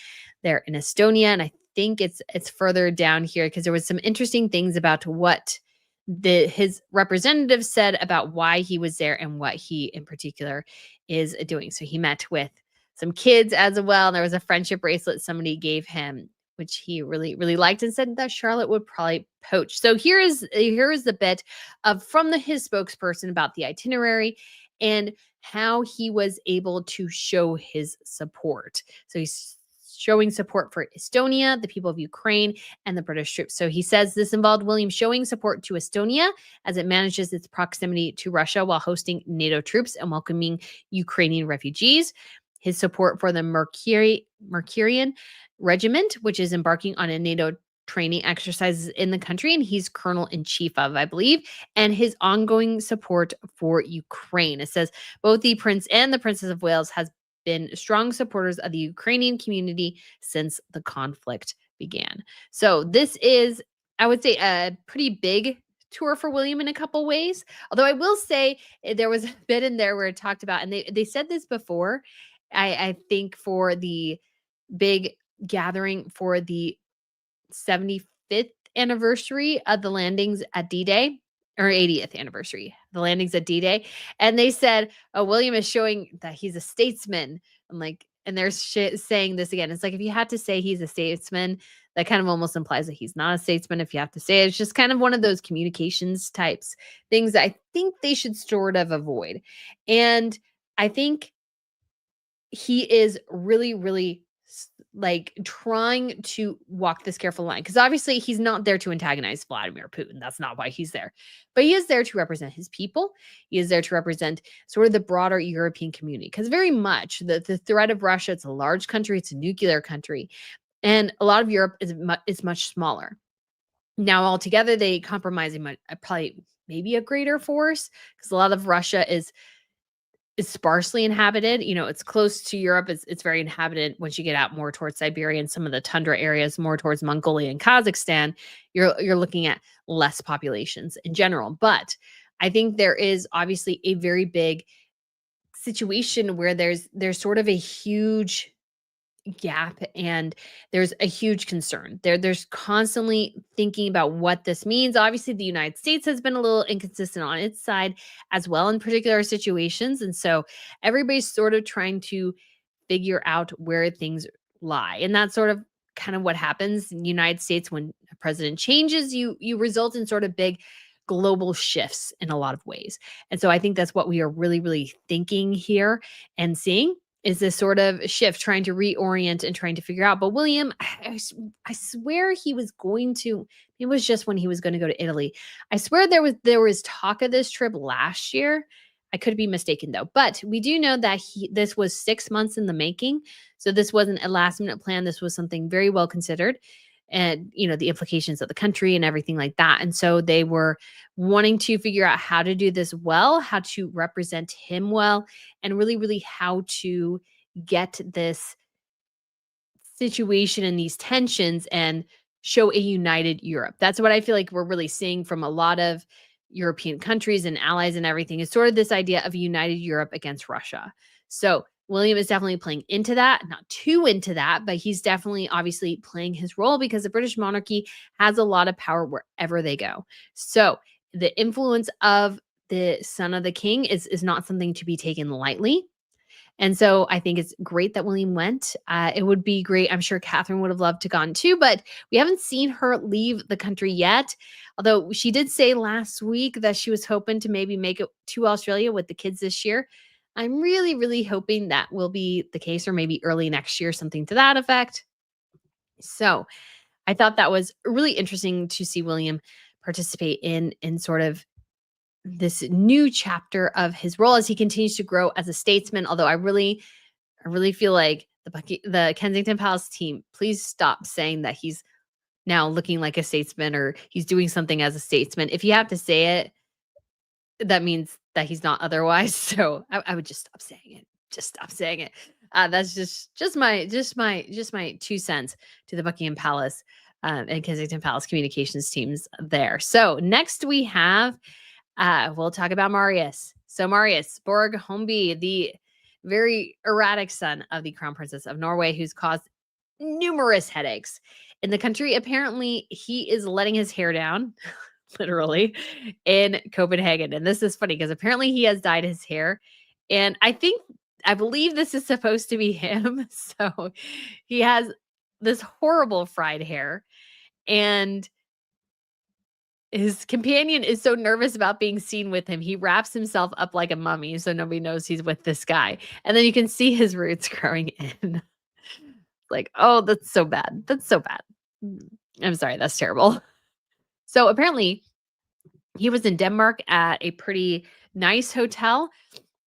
Estonia, and I think it's further down here because there was some interesting things about what his representative said about why he was there and what he in particular is doing. So he met with some kids as well. And there was a friendship bracelet somebody gave him, which he really, really liked, and said that Charlotte would probably poach. So here is the bit of from his spokesperson about the itinerary and how he was able to show his support. So he's showing support for Estonia, the people of Ukraine, and the British troops. So he says this involved William showing support to Estonia as it manages its proximity to Russia while hosting NATO troops and welcoming Ukrainian refugees. His support for the Mercurian Regiment, which is embarking on a NATO training exercises in the country, and he's colonel in chief of, I believe, and his ongoing support for Ukraine. It says both the Prince and the Princess of Wales has been strong supporters of the Ukrainian community since the conflict began. So this is, I would say, a pretty big tour for William in a couple ways. Although I will say there was a bit in there where it talked about, and they said this before, I think for the big gathering for the 75th anniversary of the landings at D-Day, or 80th anniversary, the landings at D-Day. And they said, oh, William is showing that he's a statesman. I'm like, and they're saying this again. It's like, if you had to say he's a statesman, that kind of almost implies that he's not a statesman. If you have to say it, it's just kind of one of those communications types things that I think they should sort of avoid. And I think he is really, really like trying to walk this careful line, because obviously he's not there to antagonize Vladimir Putin. That's not why he's there. But he is there to represent his people. He is there to represent sort of the broader European community, because very much the threat of Russia, it's a large country, it's a nuclear country, and a lot of Europe is much smaller. Now, altogether, they compromise probably maybe a greater force, because a lot of Russia is sparsely inhabited. It's close to Europe. It's very inhabited. Once you get out more towards Siberia and some of the tundra areas, more towards Mongolia and Kazakhstan, you're looking at less populations in general. But I think there is obviously a very big situation where there's sort of a huge gap, and there's a huge concern. There's constantly thinking about what this means. Obviously, the United States has been a little inconsistent on its side as well in particular situations. And so everybody's sort of trying to figure out where things lie. And that's sort of kind of what happens in the United States when a president changes. You result in sort of big global shifts in a lot of ways. And so I think that's what we are really, really thinking here and seeing, is this sort of shift, trying to reorient and trying to figure out. But William, I swear he was going to, it was just when he was going to go to Italy. I swear there was talk of this trip last year. I could be mistaken though. But we do know that this was 6 months in the making. So this wasn't a last minute plan. This was something very well considered, and the implications of the country and everything like that. And so they were wanting to figure out how to do this well, how to represent him well, and really, really how to get this situation and these tensions and show a united Europe. That's what I feel like we're really seeing from a lot of European countries and allies and everything, is sort of this idea of a united Europe against Russia. So William is definitely playing into that, not too into that, but he's definitely obviously playing his role, because the British monarchy has a lot of power wherever they go. So the influence of the son of the king is not something to be taken lightly. And so I think it's great that William went. It would be great. I'm sure Catherine would have loved to gone too, but we haven't seen her leave the country yet. Although she did say last week that she was hoping to maybe make it to Australia with the kids this year. I'm really, really hoping that will be the case, or maybe early next year, something to that effect. So I thought that was really interesting to see William participate in sort of this new chapter of his role as he continues to grow as a statesman. Although I really feel like the Kensington Palace team, please stop saying that he's now looking like a statesman or he's doing something as a statesman. If you have to say it, that means that he's not otherwise. So I would just stop saying it. Just stop saying it. That's just my 2 cents to the Buckingham Palace and Kensington Palace communications teams there. So next we have, we'll talk about Marius. So Marius Borg Høiby, the very erratic son of the Crown Princess of Norway, who's caused numerous headaches in the country. Apparently, he is letting his hair down, literally, in Copenhagen. And this is funny because apparently he has dyed his hair. And I believe this is supposed to be him. So he has this horrible fried hair. And his companion is so nervous about being seen with him. He wraps himself up like a mummy so nobody knows he's with this guy. And then you can see his roots growing in. Like, oh, that's so bad. That's so bad. I'm sorry. That's terrible. So apparently he was in Denmark at a pretty nice hotel.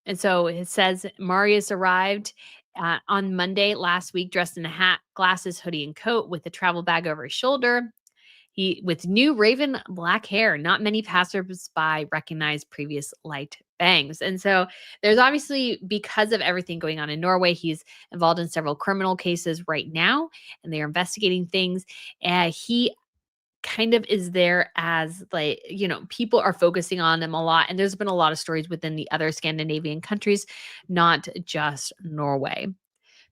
And so it says Marius arrived on Monday last week, dressed in a hat, glasses, hoodie, and coat with a travel bag over his shoulder. With new raven black hair. Not many passersby recognized previous light bangs. And so there's obviously, because of everything going on in Norway, he's involved in several criminal cases right now, and they're investigating things. And he kind of is there as people are focusing on him a lot. And there's been a lot of stories within the other Scandinavian countries, not just Norway.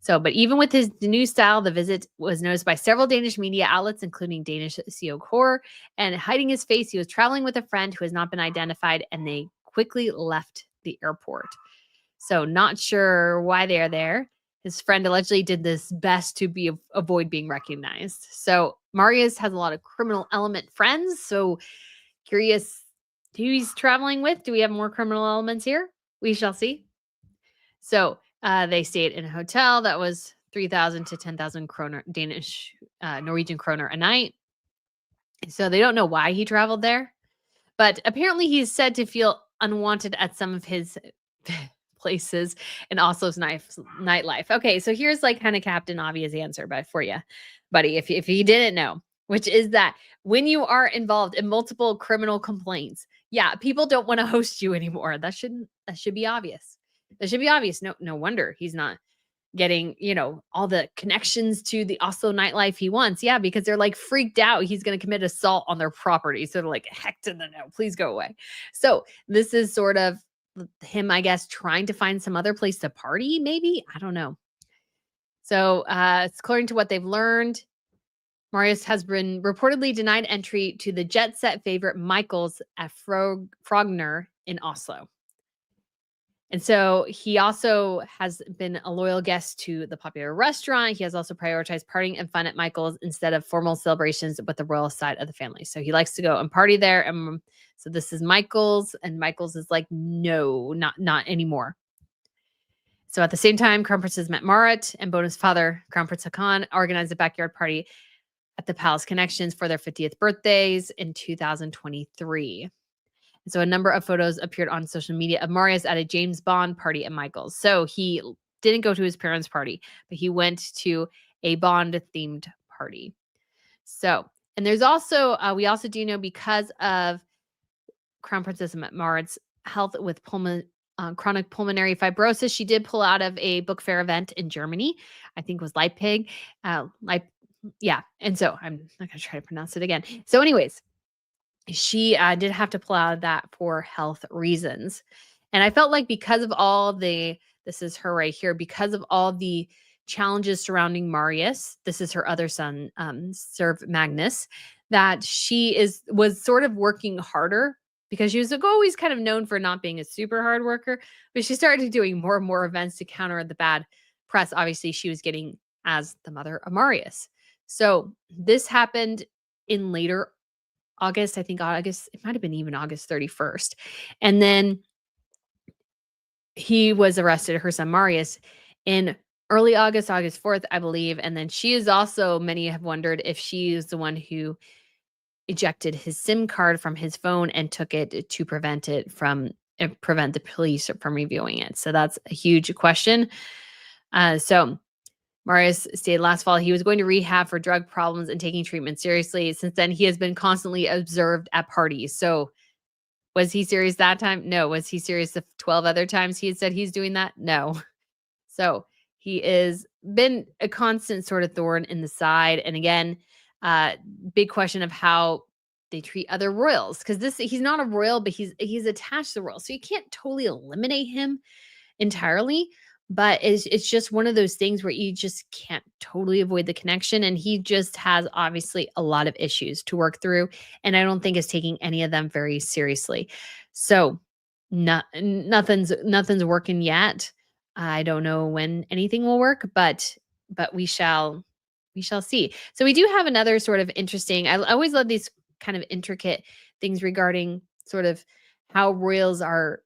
So, but even with his new style, the visit was noticed by several Danish media outlets, including Danish CO Core. And hiding his face, he was traveling with a friend who has not been identified, and they quickly left the airport. So not sure why they are there. His friend allegedly did this best to avoid being recognized. So Marius has a lot of criminal element friends. So curious who he's traveling with. Do we have more criminal elements here? We shall see. So they stayed in a hotel that was 3,000 to 10,000 kroner, Danish, Norwegian kroner a night. So they don't know why he traveled there. But apparently he's said to feel unwanted at some of his places and Oslo's nightlife. Okay, so here's like kind of Captain Obvious answer but for you, buddy, if you didn't know, which is that when you are involved in multiple criminal complaints, yeah, people don't want to host you anymore. That should be obvious. That should be obvious. No wonder he's not getting, all the connections to the Oslo nightlife he wants. Yeah, because they're like freaked out. He's going to commit assault on their property. So they're like, heck to the no, please go away. So this is sort of him, I guess, trying to find some other place to party, maybe. I don't know. So according to what they've learned, Marius has been reportedly denied entry to the jet set favorite Michael's at Frogner in Oslo. And so he also has been a loyal guest to the popular restaurant. He has also prioritized partying and fun at Michael's instead of formal celebrations with the royal side of the family. So he likes to go and party there. And so this is Michael's, and Michael's is like, no, not anymore. So at the same time, Crown Princess met Marit and Bona's father, Crown Prince Haakon, organized a backyard party at the Palace Connections for their 50th birthdays in 2023. So a number of photos appeared on social media of Marius at a James Bond party at Michael's. So he didn't go to his parents' party, but he went to a Bond-themed party. So, and there's also, we also do know because of Crown Princess Marit's health with chronic pulmonary fibrosis, she did pull out of a book fair event in Germany. I think it was Leipzig. Yeah. And so I'm not going to try to pronounce it again. So anyways, she did have to pull out of that for health reasons. And I felt like because of all this is her right here, because of all the challenges surrounding Marius, this is her other son, Serve Magnus, that she was sort of working harder because she was always kind of known for not being a super hard worker, but she started doing more and more events to counter the bad press. Obviously, she was getting as the mother of Marius. So this happened in later August, I think August, it might have been even August 31st. And then he was arrested, her son Marius, in early August 4th, I believe. And then she is also, many have wondered if she is the one who ejected his SIM card from his phone and took it to prevent the police from reviewing it. So that's a huge question. So Marius stated last fall he was going to rehab for drug problems and taking treatment seriously. Since then, he has been constantly observed at parties. So was he serious that time? No. Was he serious the 12 other times he had said he's doing that? No. So he is been a constant sort of thorn in the side. And again, big question of how they treat other royals, because he's not a royal, but he's attached to the royal. So you can't totally eliminate him entirely. But it's just one of those things where you just can't totally avoid the connection. And he just has obviously a lot of issues to work through. And I don't think is taking any of them very seriously. So nothing's working yet. I don't know when anything will work, but we shall see. So we do have another sort of interesting, I always love these kind of intricate things regarding sort of how royals are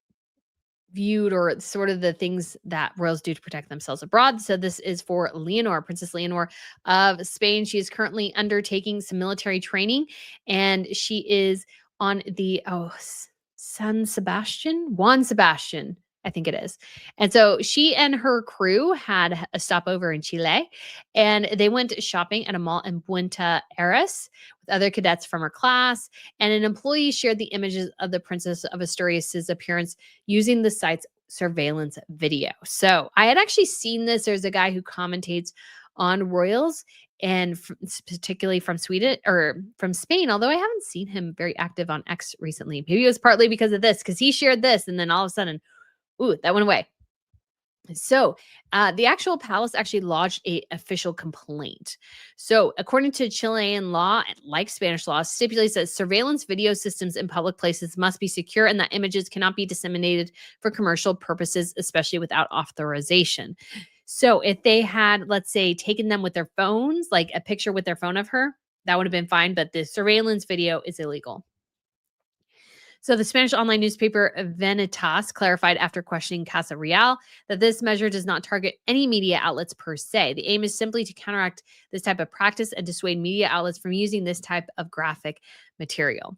viewed, or sort of the things that royals do to protect themselves abroad. So this is for Leonor, Princess Leonor of Spain. She is currently undertaking some military training, and she is on the Juan Sebastian, I think it is. And so she and her crew had a stopover in Chile, and they went shopping at a mall in Buenos Aires with other cadets from her class. And an employee shared the images of the Princess of Asturias' appearance using the site's surveillance video. So I had actually seen this. There's a guy who commentates on royals, and particularly from Sweden or from Spain, although I haven't seen him very active on X recently. Maybe it was partly because of this, because he shared this, and then all of a sudden, that went away. So the actual palace actually lodged an official complaint. So according to Chilean law, like Spanish law, stipulates that surveillance video systems in public places must be secure and that images cannot be disseminated for commercial purposes, especially without authorization. So if they had, let's say, taken them with their phones, like a picture with their phone of her, that would have been fine, but the surveillance video is illegal. So the Spanish online newspaper Venitas clarified after questioning Casa Real that this measure does not target any media outlets per se. The aim is simply to counteract this type of practice and dissuade media outlets from using this type of graphic material.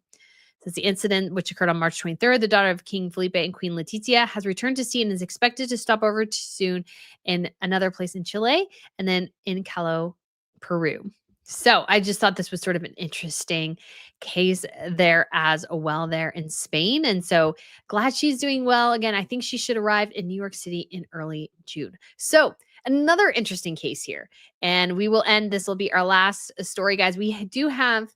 Since the incident, which occurred on March 23rd, the daughter of King Felipe and Queen Letizia has returned to sea and is expected to stop over soon in another place in Chile and then in Callao, Peru. So I just thought this was sort of an interesting case there as well there in Spain. And so glad she's doing well. Again, I think she should arrive in New York City in early June. So another interesting case here. And we will end, this will be our last story, guys. We do have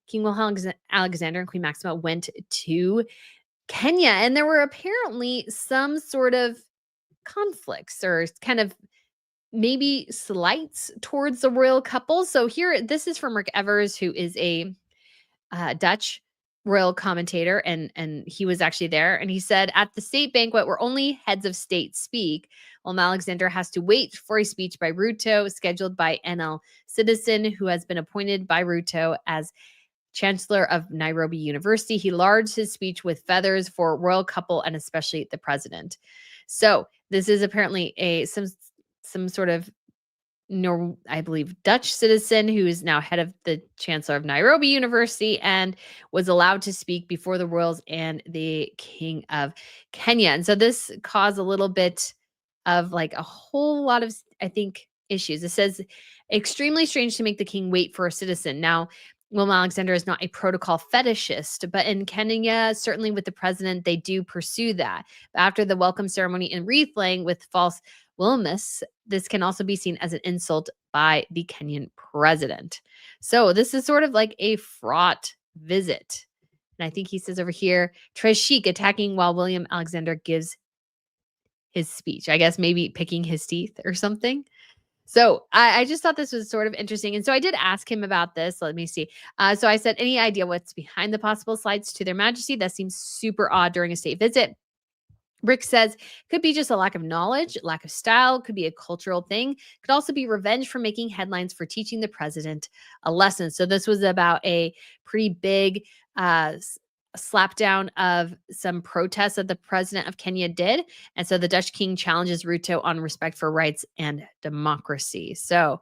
King Wilhelm Alexander and Queen Maxima went to Kenya, and there were apparently some sort of conflicts or kind of maybe slights towards the royal couple. So here, this is from Rick Evers, who is a Dutch royal commentator, and he was actually there. And he said, at the state banquet where only heads of state speak, while Alexander has to wait for a speech by Ruto, scheduled by NL Citizen, who has been appointed by Ruto as Chancellor of Nairobi University. He larged his speech with feathers for royal couple and especially the president. So this is apparently some sort of I believe Dutch citizen who is now head of the Chancellor of Nairobi University and was allowed to speak before the royals and the King of Kenya. And so this caused a little bit of like a whole lot of, I think, issues. It says extremely strange to make the king wait for a citizen. Now, William Alexander is not a protocol fetishist, but in Kenya, certainly with the president, they do pursue that. But after the welcome ceremony and wreath laying with false Wilmus, this can also be seen as an insult by the Kenyan president. So this is sort of like a fraught visit. And I think he says over here, Très chic attacking while William Alexander gives his speech. I guess maybe picking his teeth or something. So I just thought this was sort of interesting. And so I did ask him about this. Let me see. So I said, any idea what's behind the possible slights to their majesty? That seems super odd during a state visit. Rick says could be just a lack of knowledge, lack of style, could be a cultural thing, could also be revenge for making headlines for teaching the president a lesson. So this was about a pretty big slapdown of some protests that the president of Kenya did. And so the Dutch king challenges Ruto on respect for rights and democracy. So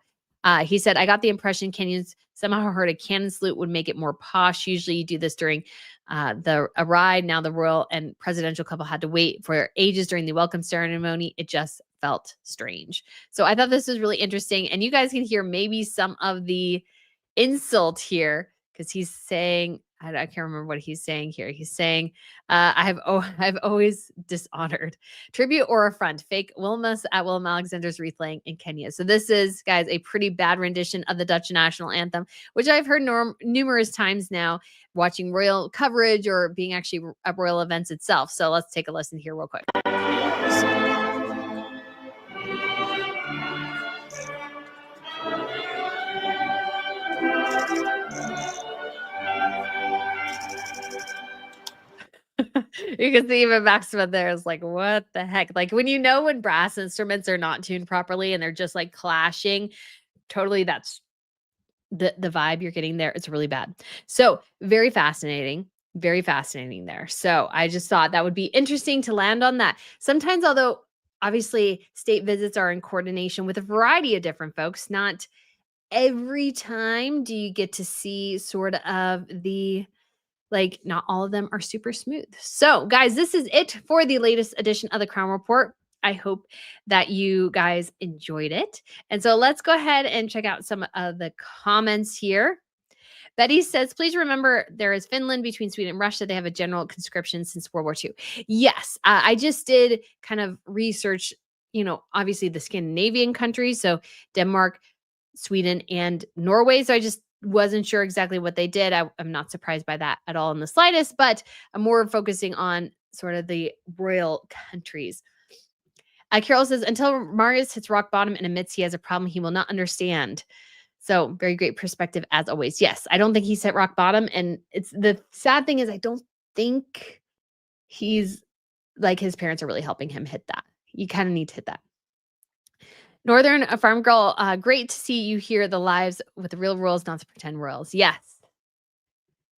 he said, I got the impression Kenyans somehow heard a cannon salute would make it more posh. Usually you do this during a ride. Now the royal and presidential couple had to wait for ages during the welcome ceremony. It just felt strange. So I thought this was really interesting. And you guys can hear maybe some of the insult here because he's saying, I can't remember what he's saying here. He's saying, I've always dishonored. Tribute or affront. Fake Wilmus at Willem Alexander's wreath laying in Kenya. So this is, guys, a pretty bad rendition of the Dutch national anthem, which I've heard numerous times now watching royal coverage or being actually at royal events itself. So let's take a listen here real quick. You can see even Maxima there is like, what the heck? Like when brass instruments are not tuned properly and they're just like clashing, totally that's the vibe you're getting there. It's really bad. So very fascinating there. So I just thought that would be interesting to land on that. Sometimes, although obviously state visits are in coordination with a variety of different folks, not every time do you get to see sort of not all of them are super smooth. So guys, this is it for the latest edition of the Crown Report. I hope that you guys enjoyed it. And so let's go ahead and check out some of the comments here. Betty says, please remember there is Finland between Sweden and Russia. They have a general conscription since World War II. Yes, I just did kind of research, obviously the Scandinavian countries. So Denmark, Sweden, and Norway. So I just wasn't sure exactly what they did. I'm not surprised by that at all in the slightest, but I'm more focusing on sort of the royal countries. Carol says, until Marius hits rock bottom and admits he has a problem, he will not understand. So very great perspective as always. Yes, I don't think he's hit rock bottom. And it's the sad thing is I don't think he's like his parents are really helping him hit that. You kind of need to hit that. Northern Farm Girl, great to see you hear the lives with the real royals, not the pretend royals. Yes.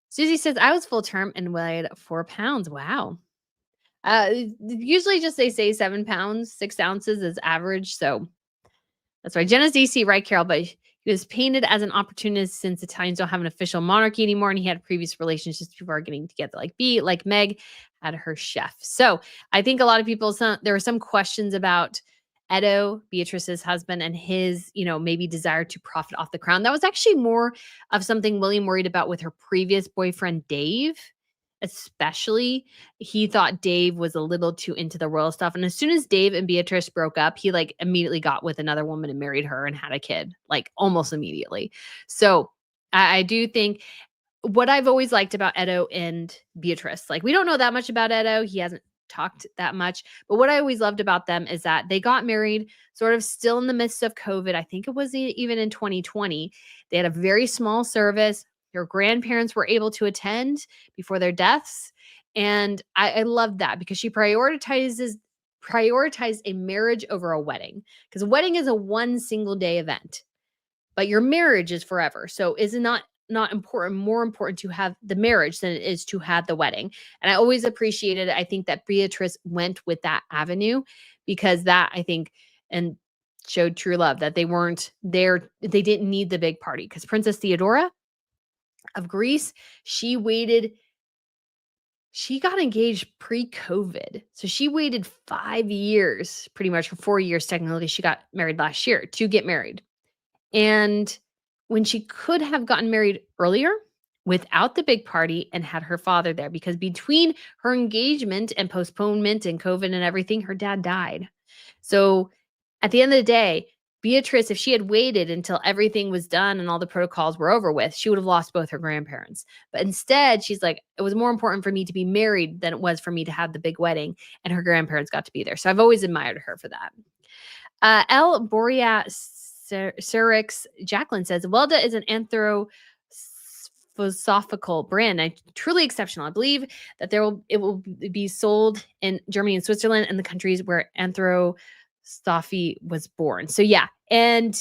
Susie says, I was full term and weighed 4 pounds. Wow. Usually just they say 7 pounds, 6 ounces is average. So that's right. Jenna's DC, right, Carol? But he was painted as an opportunist since Italians don't have an official monarchy anymore, and he had previous relationships before getting together. Like Meg had her chef. So I think a lot of people, there were some questions about Edo, Beatrice's husband, and his, maybe desire to profit off the crown. That was actually more of something William worried about with her previous boyfriend, Dave. Especially, he thought Dave was a little too into the royal stuff. And as soon as Dave and Beatrice broke up, he immediately got with another woman and married her and had a kid, almost immediately. So I do think what I've always liked about Edo and Beatrice, we don't know that much about Edo. He hasn't talked that much. But what I always loved about them is that they got married sort of still in the midst of COVID. I think it was even in 2020. They had a very small service. Your grandparents were able to attend before their deaths. And I love that because she prioritized a marriage over a wedding, because a wedding is a one single day event, but your marriage is forever. So is it not more important to have the marriage than it is to have the wedding? And I always appreciated it. I think that Beatrice went with that avenue because that, I think, and showed true love, that they weren't there. They didn't need the big party, because Princess Theodora of Greece, she got engaged pre-COVID. So she waited 5 years, pretty much, for 4 years technically. She got married last year to get married. And when she could have gotten married earlier without the big party and had her father there, because between her engagement and postponement and COVID and everything, her dad died. So at the end of the day, Beatrice, if she had waited until everything was done and all the protocols were over with, she would have lost both her grandparents. But instead, she's like, it was more important for me to be married than it was for me to have the big wedding, and her grandparents got to be there. So I've always admired her for that. L. Borea Cerix Jacqueline says, Welda is an anthroposophical brand and truly exceptional. I believe that it will be sold in Germany and Switzerland and the countries where Anthropostophy was born. So yeah, and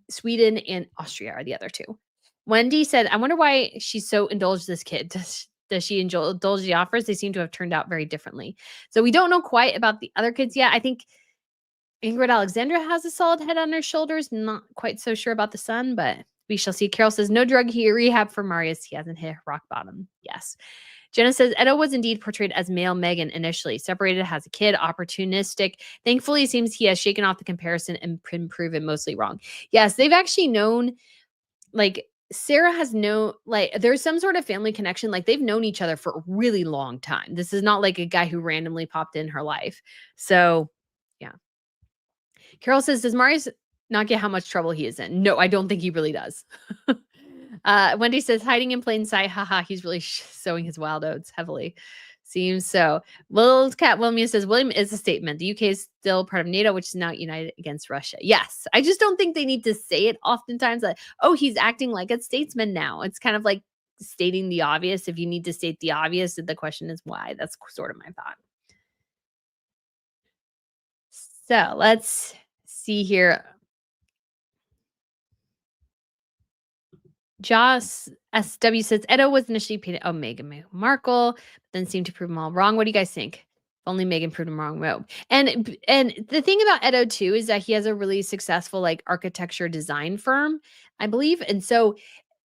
Sweden and Austria are the other two. Wendy said, I wonder why she's so indulged this kid. Does she indulge the offers? They seem to have turned out very differently. So we don't know quite about the other kids yet. I think Ingrid Alexandra has a solid head on her shoulders. Not quite so sure about the son, but we shall see. Carol says, no drug rehab for Marius. He hasn't hit rock bottom. Yes. Jenna says, Edo was indeed portrayed as male Meghan initially. Separated, has a kid, opportunistic. Thankfully, it seems he has shaken off the comparison and been proven mostly wrong. Yes, they've actually known, Sarah has there's some sort of family connection. They've known each other for a really long time. This is not like a guy who randomly popped in her life. So, yeah. Carol says, does Marius not get how much trouble he is in? No, I don't think he really does. Wendy says, hiding in plain sight. Haha, he's really sowing his wild oats heavily. Seems so. Little Cat William says, William is a statement. The UK is still part of NATO, which is now united against Russia. Yes. I just don't think they need to say it oftentimes. He's acting like a statesman now. It's kind of like stating the obvious. If you need to state the obvious, the question is why. That's sort of my thought. So let's see here. Joss SW says, Edo was initially painted, Meghan Markle, but then seemed to prove them all wrong. What do you guys think? If only Meghan proved them wrong. No. And the thing about Edo too is that he has a really successful architecture design firm, I believe. And so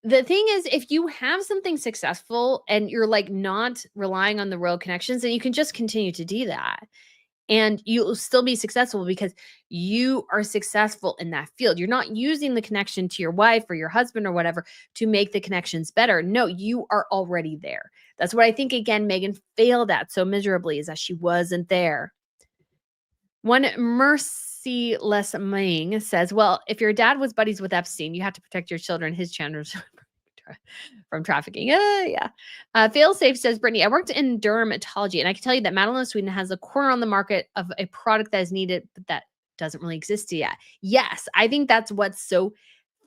the thing is, if you have something successful and you're not relying on the royal connections, then you can just continue to do that. And you'll still be successful because you are successful in that field. You're not using the connection to your wife or your husband or whatever to make the connections better. No, you are already there. That's what I think, again, Meghan failed at so miserably, is that she wasn't there. One Merciless Ming says, well, if your dad was buddies with Epstein, you have to protect your children, his children from trafficking. Yeah. Failsafe says, Brittany, I worked in dermatology, and I can tell you that Madeleine of Sweden has a corner on the market of a product that is needed, but that doesn't really exist yet. Yes, I think that's what's so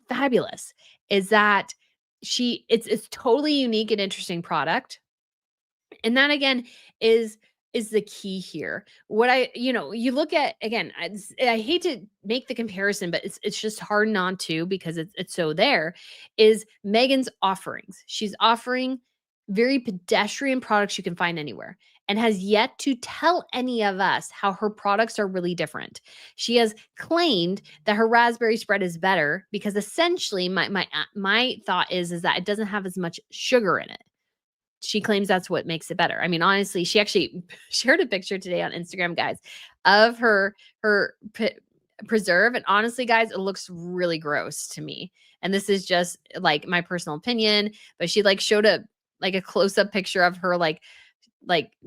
fabulous, is that it's totally unique and interesting product. And that, again, is is the key here. What you look at again, I hate to make the comparison, but it's just hard not to because it's so there is Megan's offerings. She's offering very pedestrian products you can find anywhere and has yet to tell any of us how her products are really different. She has claimed that her raspberry spread is better because essentially my thought is that it doesn't have as much sugar in it. She claims that's what makes it better. I mean, honestly, she actually shared a picture today on Instagram, guys, of her preserve. And honestly, guys, it looks really gross to me. And this is just like my personal opinion, but she like showed a close up picture of her like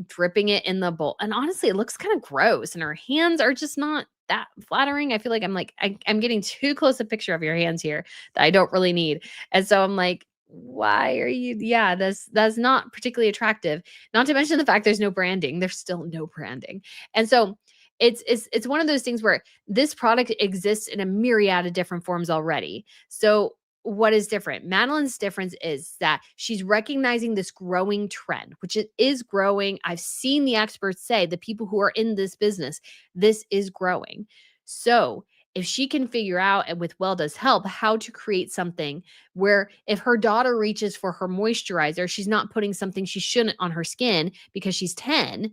dripping it in the bowl. And honestly, it looks kind of gross. And her hands are just not that flattering. I feel like I'm getting too close a picture of your hands here that I don't really need. And so I'm like, why are you yeah, that's not particularly attractive. Not to mention the fact there's no branding. There's still no branding. And so it's one of those things where this product exists in a myriad of different forms already. So what is different? Madeleine's difference is that she's recognizing this growing trend, which it is growing. I've seen the experts say, the people who are in this business, this is growing. So if she can figure out, and with Welda's help, how to create something where if her daughter reaches for her moisturizer, she's not putting something she shouldn't on her skin because she's 10,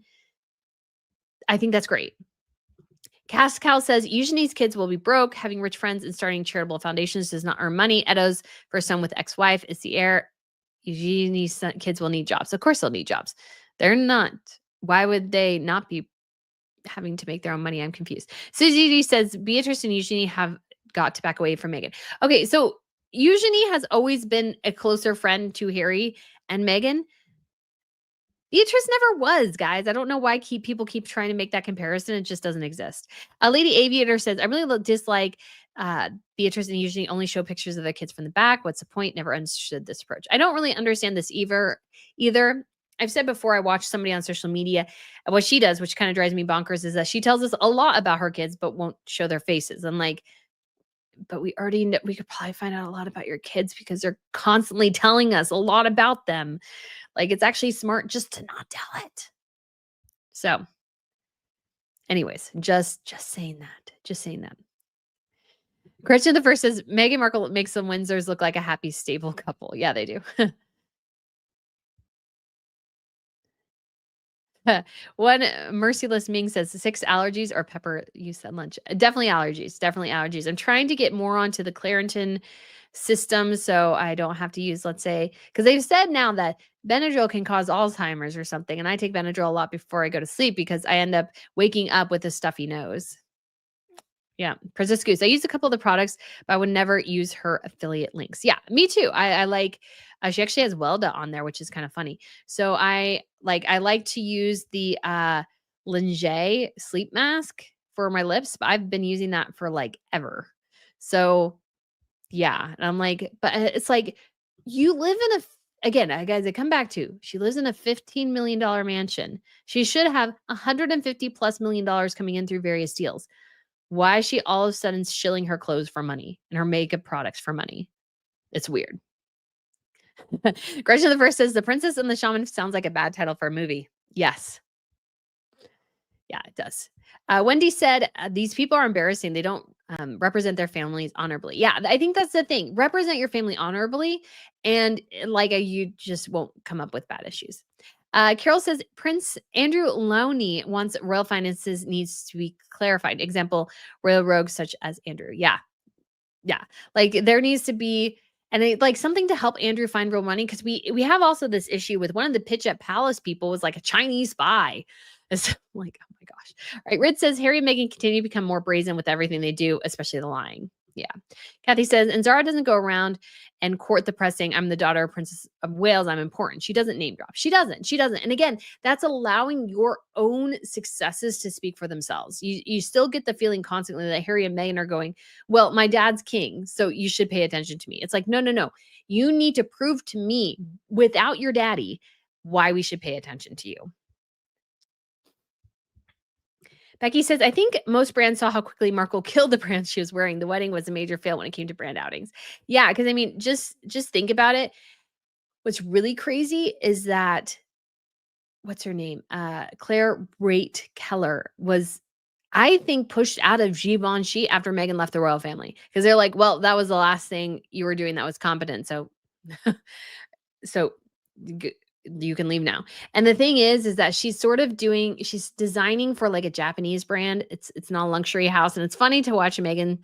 I think that's great. Cast Cow says Eugenie's kids will be broke. Having rich friends and starting charitable foundations does not earn money. Edo's first son with ex-wife is the heir. Eugenie's kids will need jobs. Of course they'll need jobs. They're not. Why would they not be having to make their own money? I'm confused. Susie D says Beatrice and Eugenie have got to back away from Megan. Okay, so Eugenie has always been a closer friend to Harry and Megan. Beatrice never was, guys. I don't know why people keep trying to make that comparison. It just doesn't exist. Lady Aviator says, I really dislike Beatrice and usually only show pictures of their kids from the back. What's the point? Never understood this approach. I don't really understand this either. I've said before, I watched somebody on social media. And what she does, which kind of drives me bonkers, is that she tells us a lot about her kids, but won't show their faces. And like, but we already know, we could probably find out a lot about your kids because they're constantly telling us a lot about them. Like, it's actually smart just to not tell it. So anyways, just saying that. Just saying that. Christian the First says Meghan Markle makes the Windsors look like a happy, stable couple. Yeah, they do. One merciless Ming says 6 allergies or pepper you said lunch. Definitely allergies. Definitely allergies. I'm trying to get more onto the Claritin system so I don't have to use, let's say, because they've said now that Benadryl can cause Alzheimer's or something. And I take Benadryl a lot before I go to sleep because I end up waking up with a stuffy nose. Yeah, Princess Goose. I use a couple of the products, but I would never use her affiliate links. Yeah, me too. I like. She actually has Welda on there, which is kind of funny. So I like to use the Lingerie sleep mask for my lips, but I've been using that for like ever. So yeah, and I'm like, but it's like you live in again, guys, I come back to she lives in a $15 million mansion. She should have $150+ million coming in through various deals. Why is she all of a sudden shilling her clothes for money and her makeup products for money? It's weird. Gretchen the First says The Princess and the Shaman sounds like a bad title for a movie. Yes. Yeah, it does. Wendy said, these people are embarrassing. They don't represent their families honorably. Yeah, I think that's the thing. Represent your family honorably, and you just won't come up with bad issues. Carol says Prince Andrew Lowney wants royal finances needs to be clarified. Example, royal rogues such as Andrew. Yeah. Like there needs to be something to help Andrew find real money because we have also this issue with one of the Pitch at Palace people was like a Chinese spy. It's like, oh my gosh. All right. Rid says Harry and Meghan continue to become more brazen with everything they do, especially the lying. Yeah. Kathy says, and Zara doesn't go around and court the press saying, I'm the daughter of Princess of Wales. I'm important. She doesn't name drop. She doesn't. And again, that's allowing your own successes to speak for themselves. You still get the feeling constantly that Harry and Meghan are going, well, my dad's king, so you should pay attention to me. It's like, no. You need to prove to me without your daddy why we should pay attention to you. Becky says, I think most brands saw how quickly Markle killed the brands she was wearing. The wedding was a major fail when it came to brand outings. Yeah, because I mean, just think about it. What's really crazy is that what's her name? Claire Raitt Keller was, I think, pushed out of Givenchy after Meghan left the royal family because they're like, well, that was the last thing you were doing that was competent. So, so you can leave now. And the thing is that she's sort of she's designing for like a Japanese brand. It's not a luxury house. And it's funny to watch Meghan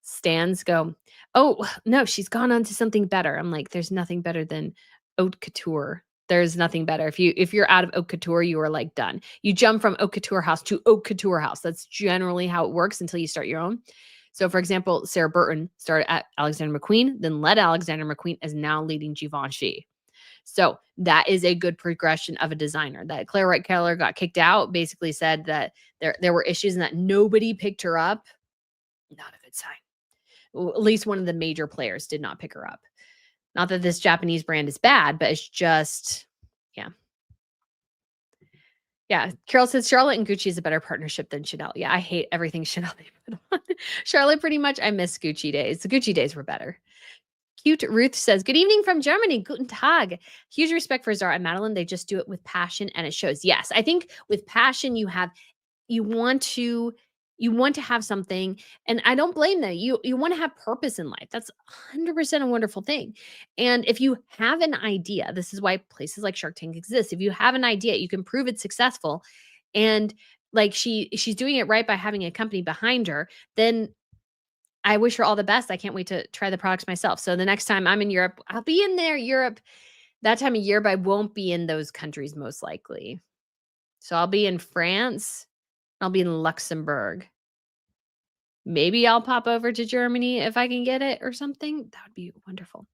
stands go, oh, no, she's gone on to something better. I'm like, there's nothing better than haute couture. There's nothing better. If you're out of haute couture, you are like done. You jump from haute couture house to haute couture house. That's generally how it works until you start your own. So, for example, Sarah Burton started at Alexander McQueen, then led Alexander McQueen, is now leading Givenchy. So that is a good progression of a designer. That Claire Wright Keller got kicked out, basically said that there were issues and that nobody picked her up. Not a good sign. Well, at least one of the major players did not pick her up. Not that this Japanese brand is bad, but it's just, yeah. Yeah. Carol says Charlotte and Gucci is a better partnership than Chanel. Yeah, I hate everything Chanel they put on. Charlotte, pretty much, I miss Gucci days. The Gucci days were better. Cute Ruth says, good evening from Germany. Guten Tag. Huge respect for Zara and Madeleine. They just do it with passion and it shows. Yes, I think with passion you want to have something, and I don't blame them. You want to have purpose in life. That's 100% a wonderful thing. And if you have an idea, this is why places like Shark Tank exist. If you have an idea, you can prove it's successful. And like she's doing it right by having a company behind her, then I wish her all the best. I can't wait to try the products myself. So the next time I'm in Europe, I'll be in Europe that time of year, but I won't be in those countries most likely. So I'll be in France. I'll be in Luxembourg. Maybe I'll pop over to Germany if I can get it or something. That would be wonderful.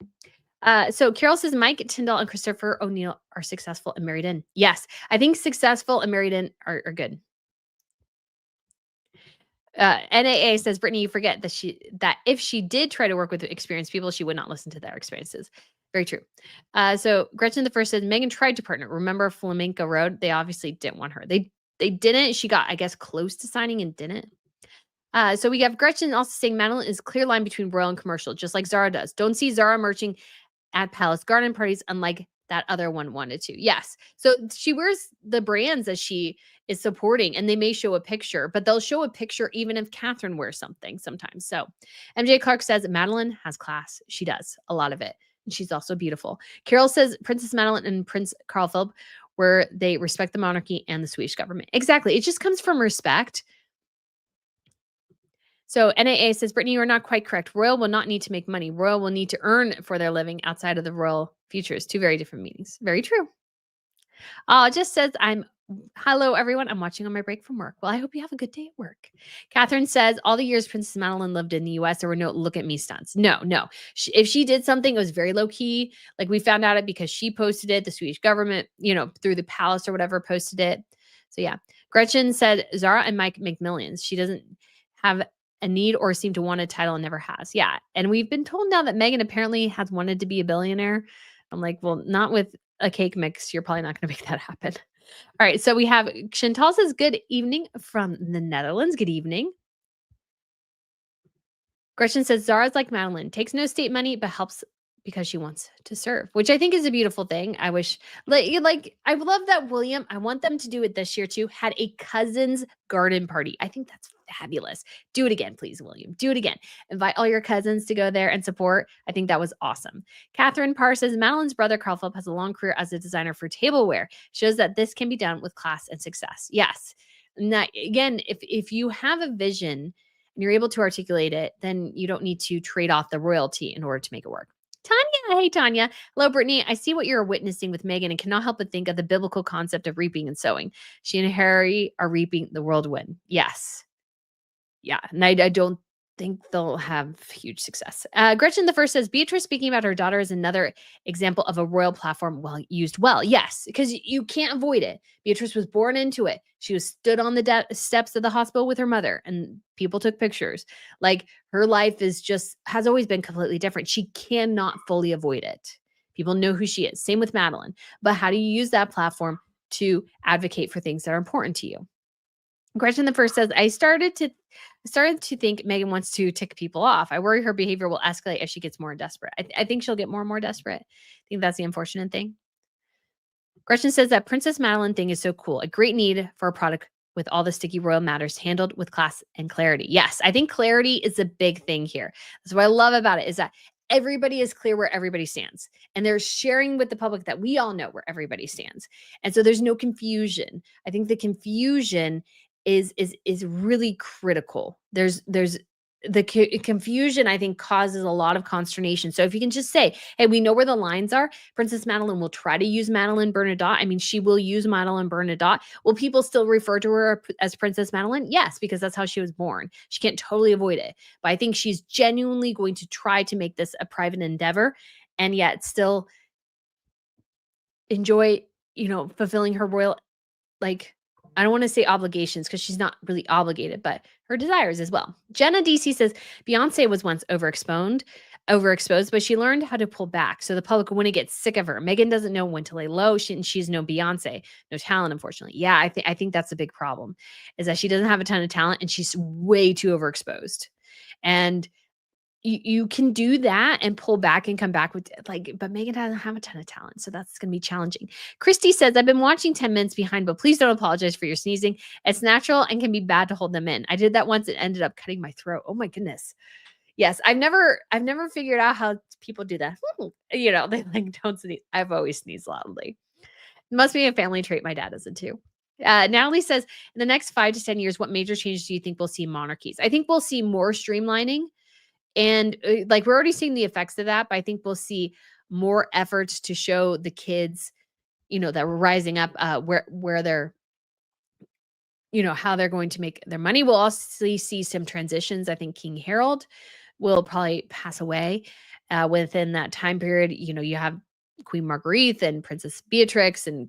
So Carol says Mike Tyndall and Christopher O'Neill are successful and married in. Yes, I think successful and married in are good. NAA says, Brittany, you forget that if she did try to work with experienced people, she would not listen to their experiences. Very true. So Gretchen the First says, Megan tried to partner. Remember Flamenco Road? They obviously didn't want her. They didn't. She got, I guess, close to signing and didn't. So we have Gretchen also saying Madeleine is clear line between royal and commercial, just like Zara does. Don't see Zara merching at palace garden parties, unlike that other one wanted to. Yes. So she wears the brands that she is supporting, and they may show a picture, but they'll show a picture even if Catherine wears something sometimes. So MJ Clark says Madeleine has class. She does a lot of it. And she's also beautiful. Carol says Princess Madeleine and Prince Carl Philip, where they respect the monarchy and the Swedish government. Exactly. It just comes from respect. So NAA says, Brittany, you are not quite correct. Royal will not need to make money. Royal will need to earn for their living outside of the royal futures. Two very different meanings. Very true. It just says, hello, everyone. I'm watching on my break from work. Well, I hope you have a good day at work. Catherine says, all the years Princess Madeleine lived in the U.S., there were no look at me stunts. No. If she did something, it was very low key. Like we found out it because she posted it. The Swedish government, through the palace or whatever, posted it. So yeah. Gretchen said, Zara and Mike make millions. She doesn't have a need or seem to want a title and never has. Yeah. And we've been told now that Meghan apparently has wanted to be a billionaire. I'm like, well, not with a cake mix. You're probably not going to make that happen. All right. So we have Chantal says, good evening from the Netherlands. Good evening. Gretchen says, Zara's like Madeleine, takes no state money, but helps because she wants to serve, which I think is a beautiful thing. I wish, I love that William, I want them to do it this year too, had a cousin's garden party. I think that's fabulous. Do it again, please, William. Do it again. Invite all your cousins to go there and support. I think that was awesome. Catherine Parr says, Madeleine's brother, Carl Philip, has a long career as a designer for tableware. Shows that this can be done with class and success. Yes. And that, again, if you have a vision and you're able to articulate it, then you don't need to trade off the royalty in order to make it work. Tanya, hey Tanya. Hello, Brittany. I see what you're witnessing with Meghan and cannot help but think of the biblical concept of reaping and sowing. She and Harry are reaping the whirlwind. Yes. Yeah. And I don't think they'll have huge success. Gretchen the First says, Beatrice speaking about her daughter is another example of a royal platform used well. Yes, because you can't avoid it. Beatrice was born into it. She was stood on the steps of the hospital with her mother and people took pictures. Like her life has always been completely different. She cannot fully avoid it. People know who she is. Same with Madeleine. But how do you use that platform to advocate for things that are important to you? Gretchen the First says, I started to think Meghan wants to tick people off. I worry her behavior will escalate as she gets more desperate. I think she'll get more and more desperate. I think that's the unfortunate thing. Gretchen says that Princess Madeleine thing is so cool. A great need for a product with all the sticky royal matters handled with class and clarity. Yes, I think clarity is a big thing here. That's what I love about it is that everybody is clear where everybody stands and they're sharing with the public that we all know where everybody stands. And so there's no confusion. I think the confusion is really critical. There's the confusion I think causes a lot of consternation. So if you can just say, "Hey, we know where the lines are. Princess Madeleine will try to use Madeleine Bernadotte. I mean, she will use Madeleine Bernadotte. Will people still refer to her as Princess Madeleine? Yes, because that's how she was born. She can't totally avoid it. But I think she's genuinely going to try to make this a private endeavor and yet still enjoy, fulfilling her royal, like, I don't want to say obligations because she's not really obligated, but her desires as well. Jenna DC says Beyonce was once overexposed, but she learned how to pull back so the public wouldn't get sick of her. Megan doesn't know when to lay low. She's no Beyonce, no talent, unfortunately. Yeah, I think that's a big problem, is that she doesn't have a ton of talent and she's way too overexposed. And you can do that and pull back and come back with but Megan doesn't have a ton of talent. So that's going to be challenging. Christy says, I've been watching 10 minutes behind, but please don't apologize for your sneezing. It's natural and can be bad to hold them in. I did that once. It ended up cutting my throat. Oh my goodness. Yes. I've never figured out how people do that. They don't sneeze. I've always sneezed loudly. It must be a family trait. My dad doesn't too. Natalie says, in the next 5 to 10 years, what major changes do you think we'll see in monarchies? I think we'll see more streamlining. And we're already seeing the effects of that, but I think we'll see more efforts to show the kids, that we're rising up, where they're, how they're going to make their money. We'll also see some transitions. I think King Harold will probably pass away within that time period. You have Queen Marguerite and Princess Beatrix and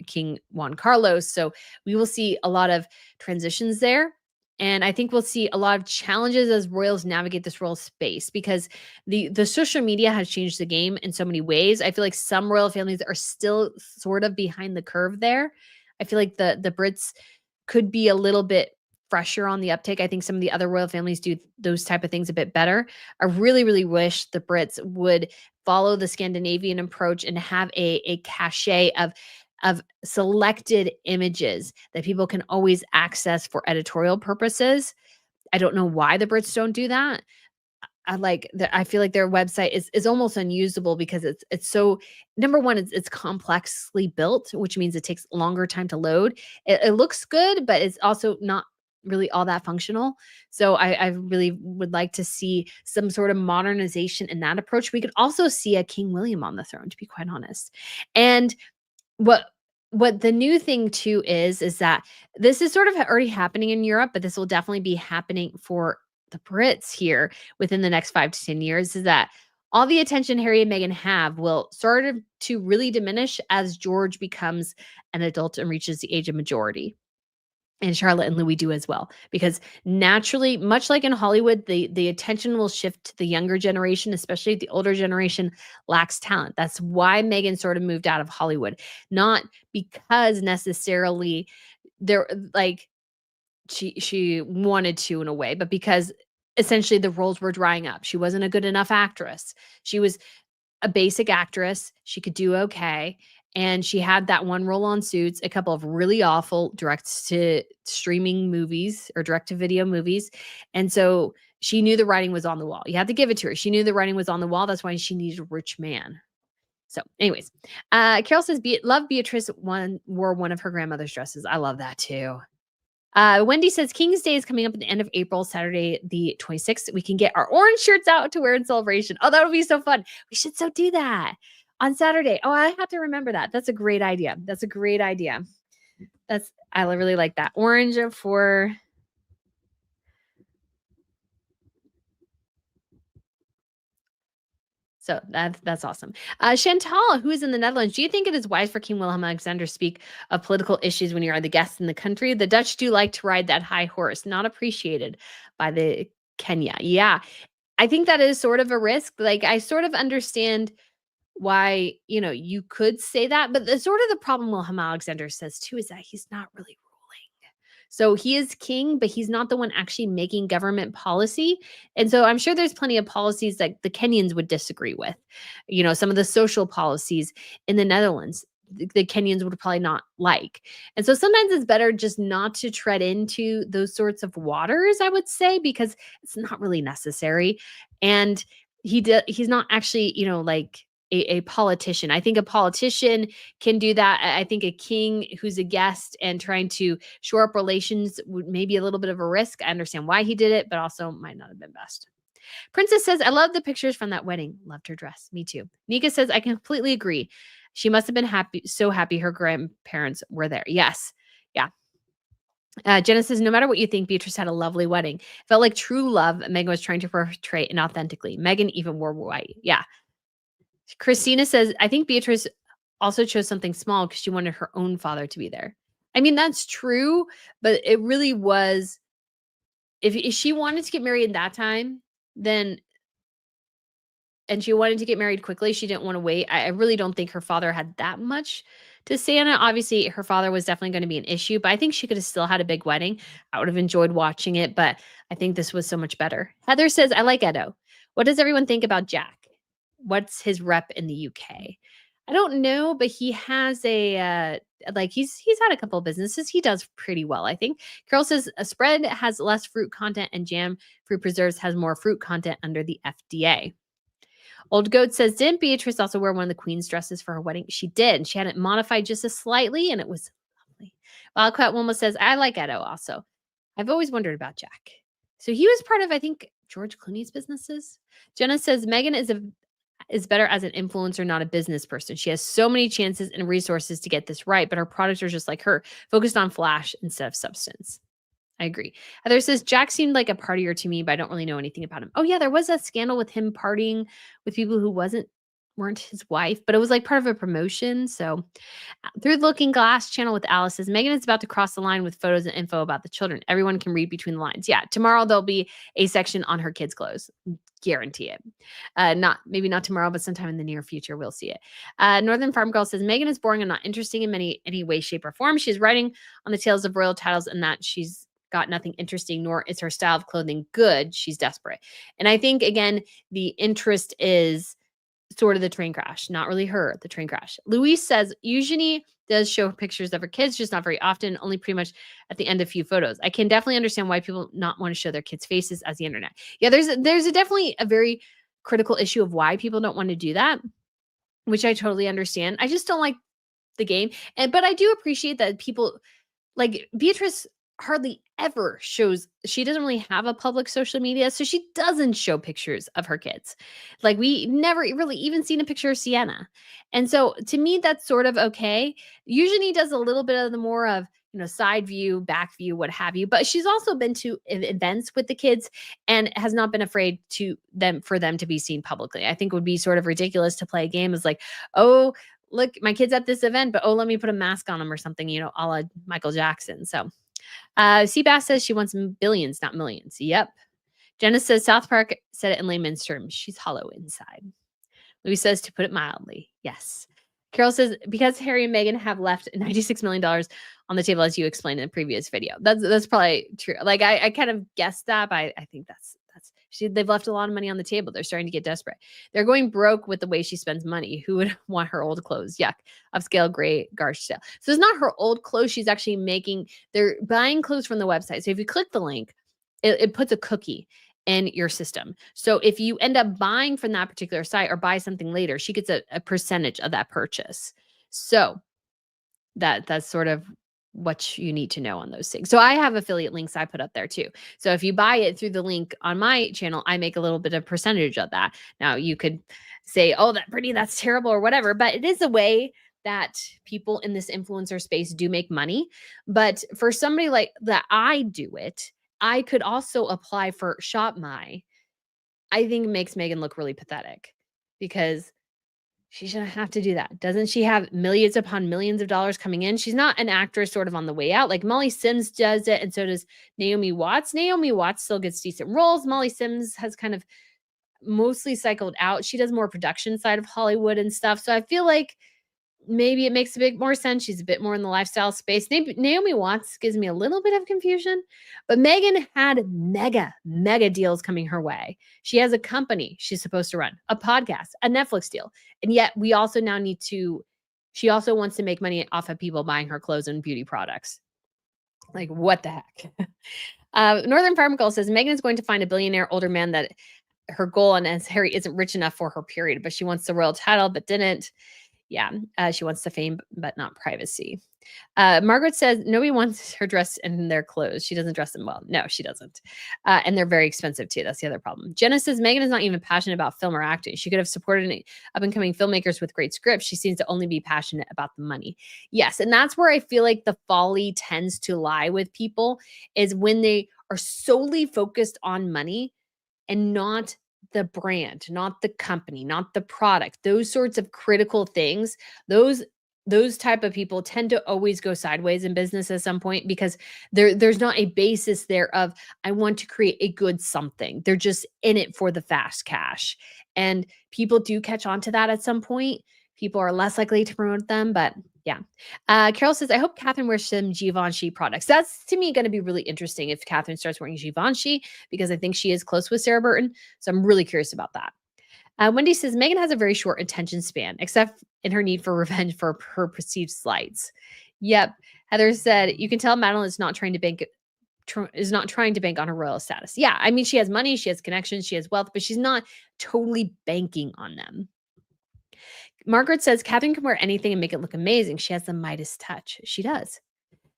King Juan Carlos. So we will see a lot of transitions there. And I think we'll see a lot of challenges as royals navigate this royal space because the social media has changed the game in so many ways. I feel like some royal families are still sort of behind the curve there. I feel like the Brits could be a little bit fresher on the uptake. I think some of the other royal families do those type of things a bit better. I really, really wish the Brits would follow the Scandinavian approach and have a cachet of selected images that people can always access for editorial purposes. I don't know why the Brits don't do that. I feel like their website is almost unusable because it's so, number one, it's complexly built, which means it takes longer time to load. It looks good, but it's also not really all that functional. So I really would like to see some sort of modernization in that approach. We could also see a King William on the throne, to be quite honest. And what the new thing too is that this is sort of already happening in Europe, but this will definitely be happening for the Brits here within the next 5 to 10 years, is that all the attention Harry and Meghan have will sort of to really diminish as George becomes an adult and reaches the age of majority. And Charlotte and Louis do as well, because naturally, much like in Hollywood, the attention will shift to the younger generation, especially if the older generation lacks talent. That's why Meghan sort of moved out of Hollywood, not because necessarily they're she wanted to in a way, but because essentially the roles were drying up. She wasn't a good enough actress. She was a basic actress. She could do okay. And she had that one role on Suits, a couple of really awful direct to streaming movies or direct to video movies. And so she knew the writing was on the wall. You had to give it to her. She knew the writing was on the wall. That's why she needed a rich man. So anyways, Carol says, love Beatrice wore one of her grandmother's dresses. I love that too. Wendy says King's Day is coming up at the end of April, Saturday, the 26th. We can get our orange shirts out to wear in celebration. Oh, that would be so fun. We should so do that on Saturday. Oh, I have to remember that. That's a great idea. I really like that. Orange for... So that's awesome. Chantal, who is in the Netherlands, do you think it is wise for King Willem-Alexander to speak of political issues when you are the guest in the country? The Dutch do like to ride that high horse, not appreciated by the Kenya. Yeah, I think that is sort of a risk. I sort of understand why, you could say that, but the sort of the problem Willem-Alexander says too is that he's not really ruling. So he is king, but he's not the one actually making government policy. And so I'm sure there's plenty of policies that the Kenyans would disagree with. Some of the social policies in the Netherlands, the Kenyans would probably not like. And so sometimes it's better just not to tread into those sorts of waters, I would say, because it's not really necessary. And he's not actually, like a politician. I think a politician can do that. I think a king who's a guest and trying to shore up relations would maybe a little bit of a risk. I understand why he did it, but also might not have been best. Princess says, I love the pictures from that wedding. Loved her dress. Me too. Nika says, I completely agree. She must have been so happy her grandparents were there. Yes. Yeah. Jenna says, no matter what you think, Beatrice had a lovely wedding. Felt like true love Megan was trying to portray inauthentically. Megan even wore white. Yeah. Christina says, I think Beatrice also chose something small because she wanted her own father to be there. I mean, that's true, but it really was, if she wanted to get married in that time, then, and she wanted to get married quickly, she didn't want to wait. I really don't think her father had that much to say on it. Obviously, her father was definitely going to be an issue, but I think she could have still had a big wedding. I would have enjoyed watching it, but I think this was so much better. Heather says, I like Edo. What does everyone think about Jack? What's his rep in the UK? I don't know, but he has a he's had a couple of businesses. He does pretty well, I think. Carol says a spread has less fruit content and jam fruit preserves has more fruit content under the FDA. Old Goat says, didn't Beatrice also wear one of the queen's dresses for her wedding? She did. And she had it modified just a slightly, and it was lovely. Wildcat Wilma says, I like Edo also. I've always wondered about Jack. So he was part of, I think, George Clooney's businesses. Jenna says, Megan is better as an influencer, not a business person. She has so many chances and resources to get this right, but her products are just like her, focused on flash instead of substance. I agree. Heather says, Jack seemed like a partier to me, but I don't really know anything about him. Oh yeah, there was a scandal with him partying with people who weren't his wife, but it was like part of a promotion. So through the Looking Glass channel with Alice says, Megan is about to cross the line with photos and info about the children. Everyone can read between the lines. Yeah, tomorrow there'll be a section on her kids' clothes. Guarantee it. Maybe not tomorrow, but sometime in the near future, we'll see it. Northern Farm Girl says, Megan is boring and not interesting in any way, shape, or form. She's writing on the tales of royal titles and that she's got nothing interesting, nor is her style of clothing good. She's desperate. And I think, again, the interest is sort of the train crash, not really her, the train crash. Louise says, usually does show pictures of her kids, just not very often, only pretty much at the end of a few photos. I can definitely understand why people not want to show their kids' faces as the internet. Yeah, there's definitely a very critical issue of why people don't want to do that, which I totally understand. I just don't like the game. But I do appreciate that people like Beatrice hardly ever shows, she doesn't really have a public social media, so she doesn't show pictures of her kids. Like we never really even seen a picture of Sienna. And so to me, that's sort of okay. Usually does a little bit of the more of, side view, back view, what have you. But she's also been to events with the kids and has not been afraid for them to be seen publicly. I think it would be sort of ridiculous to play a game as like, oh, look, my kid's at this event, but oh, let me put a mask on him or something, a la Michael Jackson. So Seabass says she wants billions, not millions. Yep. Jenna says South Park said it in layman's terms. She's hollow inside. Louis says, to put it mildly, yes. Carol says, because Harry and Meghan have left $96 million on the table, as you explained in the previous video. That's probably true. Like I kind of guessed that, but I think they've left a lot of money on the table. They're starting to get desperate. They're going broke with the way she spends money. Who would want her old clothes? Yuck. Upscale, gray, garbage sale. So it's not her old clothes. She's actually they're buying clothes from the website. So if you click the link, it puts a cookie in your system. So if you end up buying from that particular site or buy something later, she gets a percentage of that purchase. So that's sort of what you need to know on those things. So I have affiliate links I put up there too. So if you buy it through the link on my channel, I make a little bit of percentage of that. Now you could say, oh, that's terrible or whatever, but it is a way that people in this influencer space do make money. But for somebody like that, I do it. I could also apply for Shop My. I think it makes Megan look really pathetic because she shouldn't have to do that. Doesn't she have millions upon millions of dollars coming in? She's not an actress sort of on the way out. Like Molly Sims does it, and so does Naomi Watts. Naomi Watts still gets decent roles. Molly Sims has kind of mostly cycled out. She does more production side of Hollywood and stuff. So I feel like maybe it makes a bit more sense. She's a bit more in the lifestyle space. Naomi Watts gives me a little bit of confusion, but Megan had mega deals coming her way. She has a company she's supposed to run, a podcast, a Netflix deal. And yet we also now need to She also wants to make money off of people buying her clothes and beauty products. Like, what the heck? Northern Farm Girl says Megan is going to find a billionaire older man that her goal and as Harry isn't rich enough for her period, but she wants the royal title, but didn't. Yeah, she wants the fame, but not privacy. Margaret says nobody wants her dressed in their clothes. She doesn't dress them well. No, she doesn't. And they're very expensive too. That's the other problem. Jenna says Megan is not even passionate about film or acting. She could have supported up and coming filmmakers with great scripts. She seems to only be passionate about the money. Yes. And that's where I feel like the folly tends to lie with people is when they are solely focused on money and not the brand, not the company, not the product, those sorts of critical things. Those type of people tend to always go sideways in business at some point because there's not a basis there of I want to create a good something. They're just in it for the fast cash. And people do catch on to that at some point. People are less likely to promote them, but yeah. Carol says, I hope Catherine wears some Givenchy products. That's to me going to be really interesting if Catherine starts wearing Givenchy because I think she is close with Sarah Burton. So I'm really curious about that. Wendy says Megan has a very short attention span, except in her need for revenge for her perceived slights. Yep. Heather said you can tell Madeleine is not trying to bank on her royal status. Yeah, I mean she has money, she has connections, she has wealth, but she's not totally banking on them. Margaret says Catherine can wear anything and make it look amazing. She has the Midas touch. She does.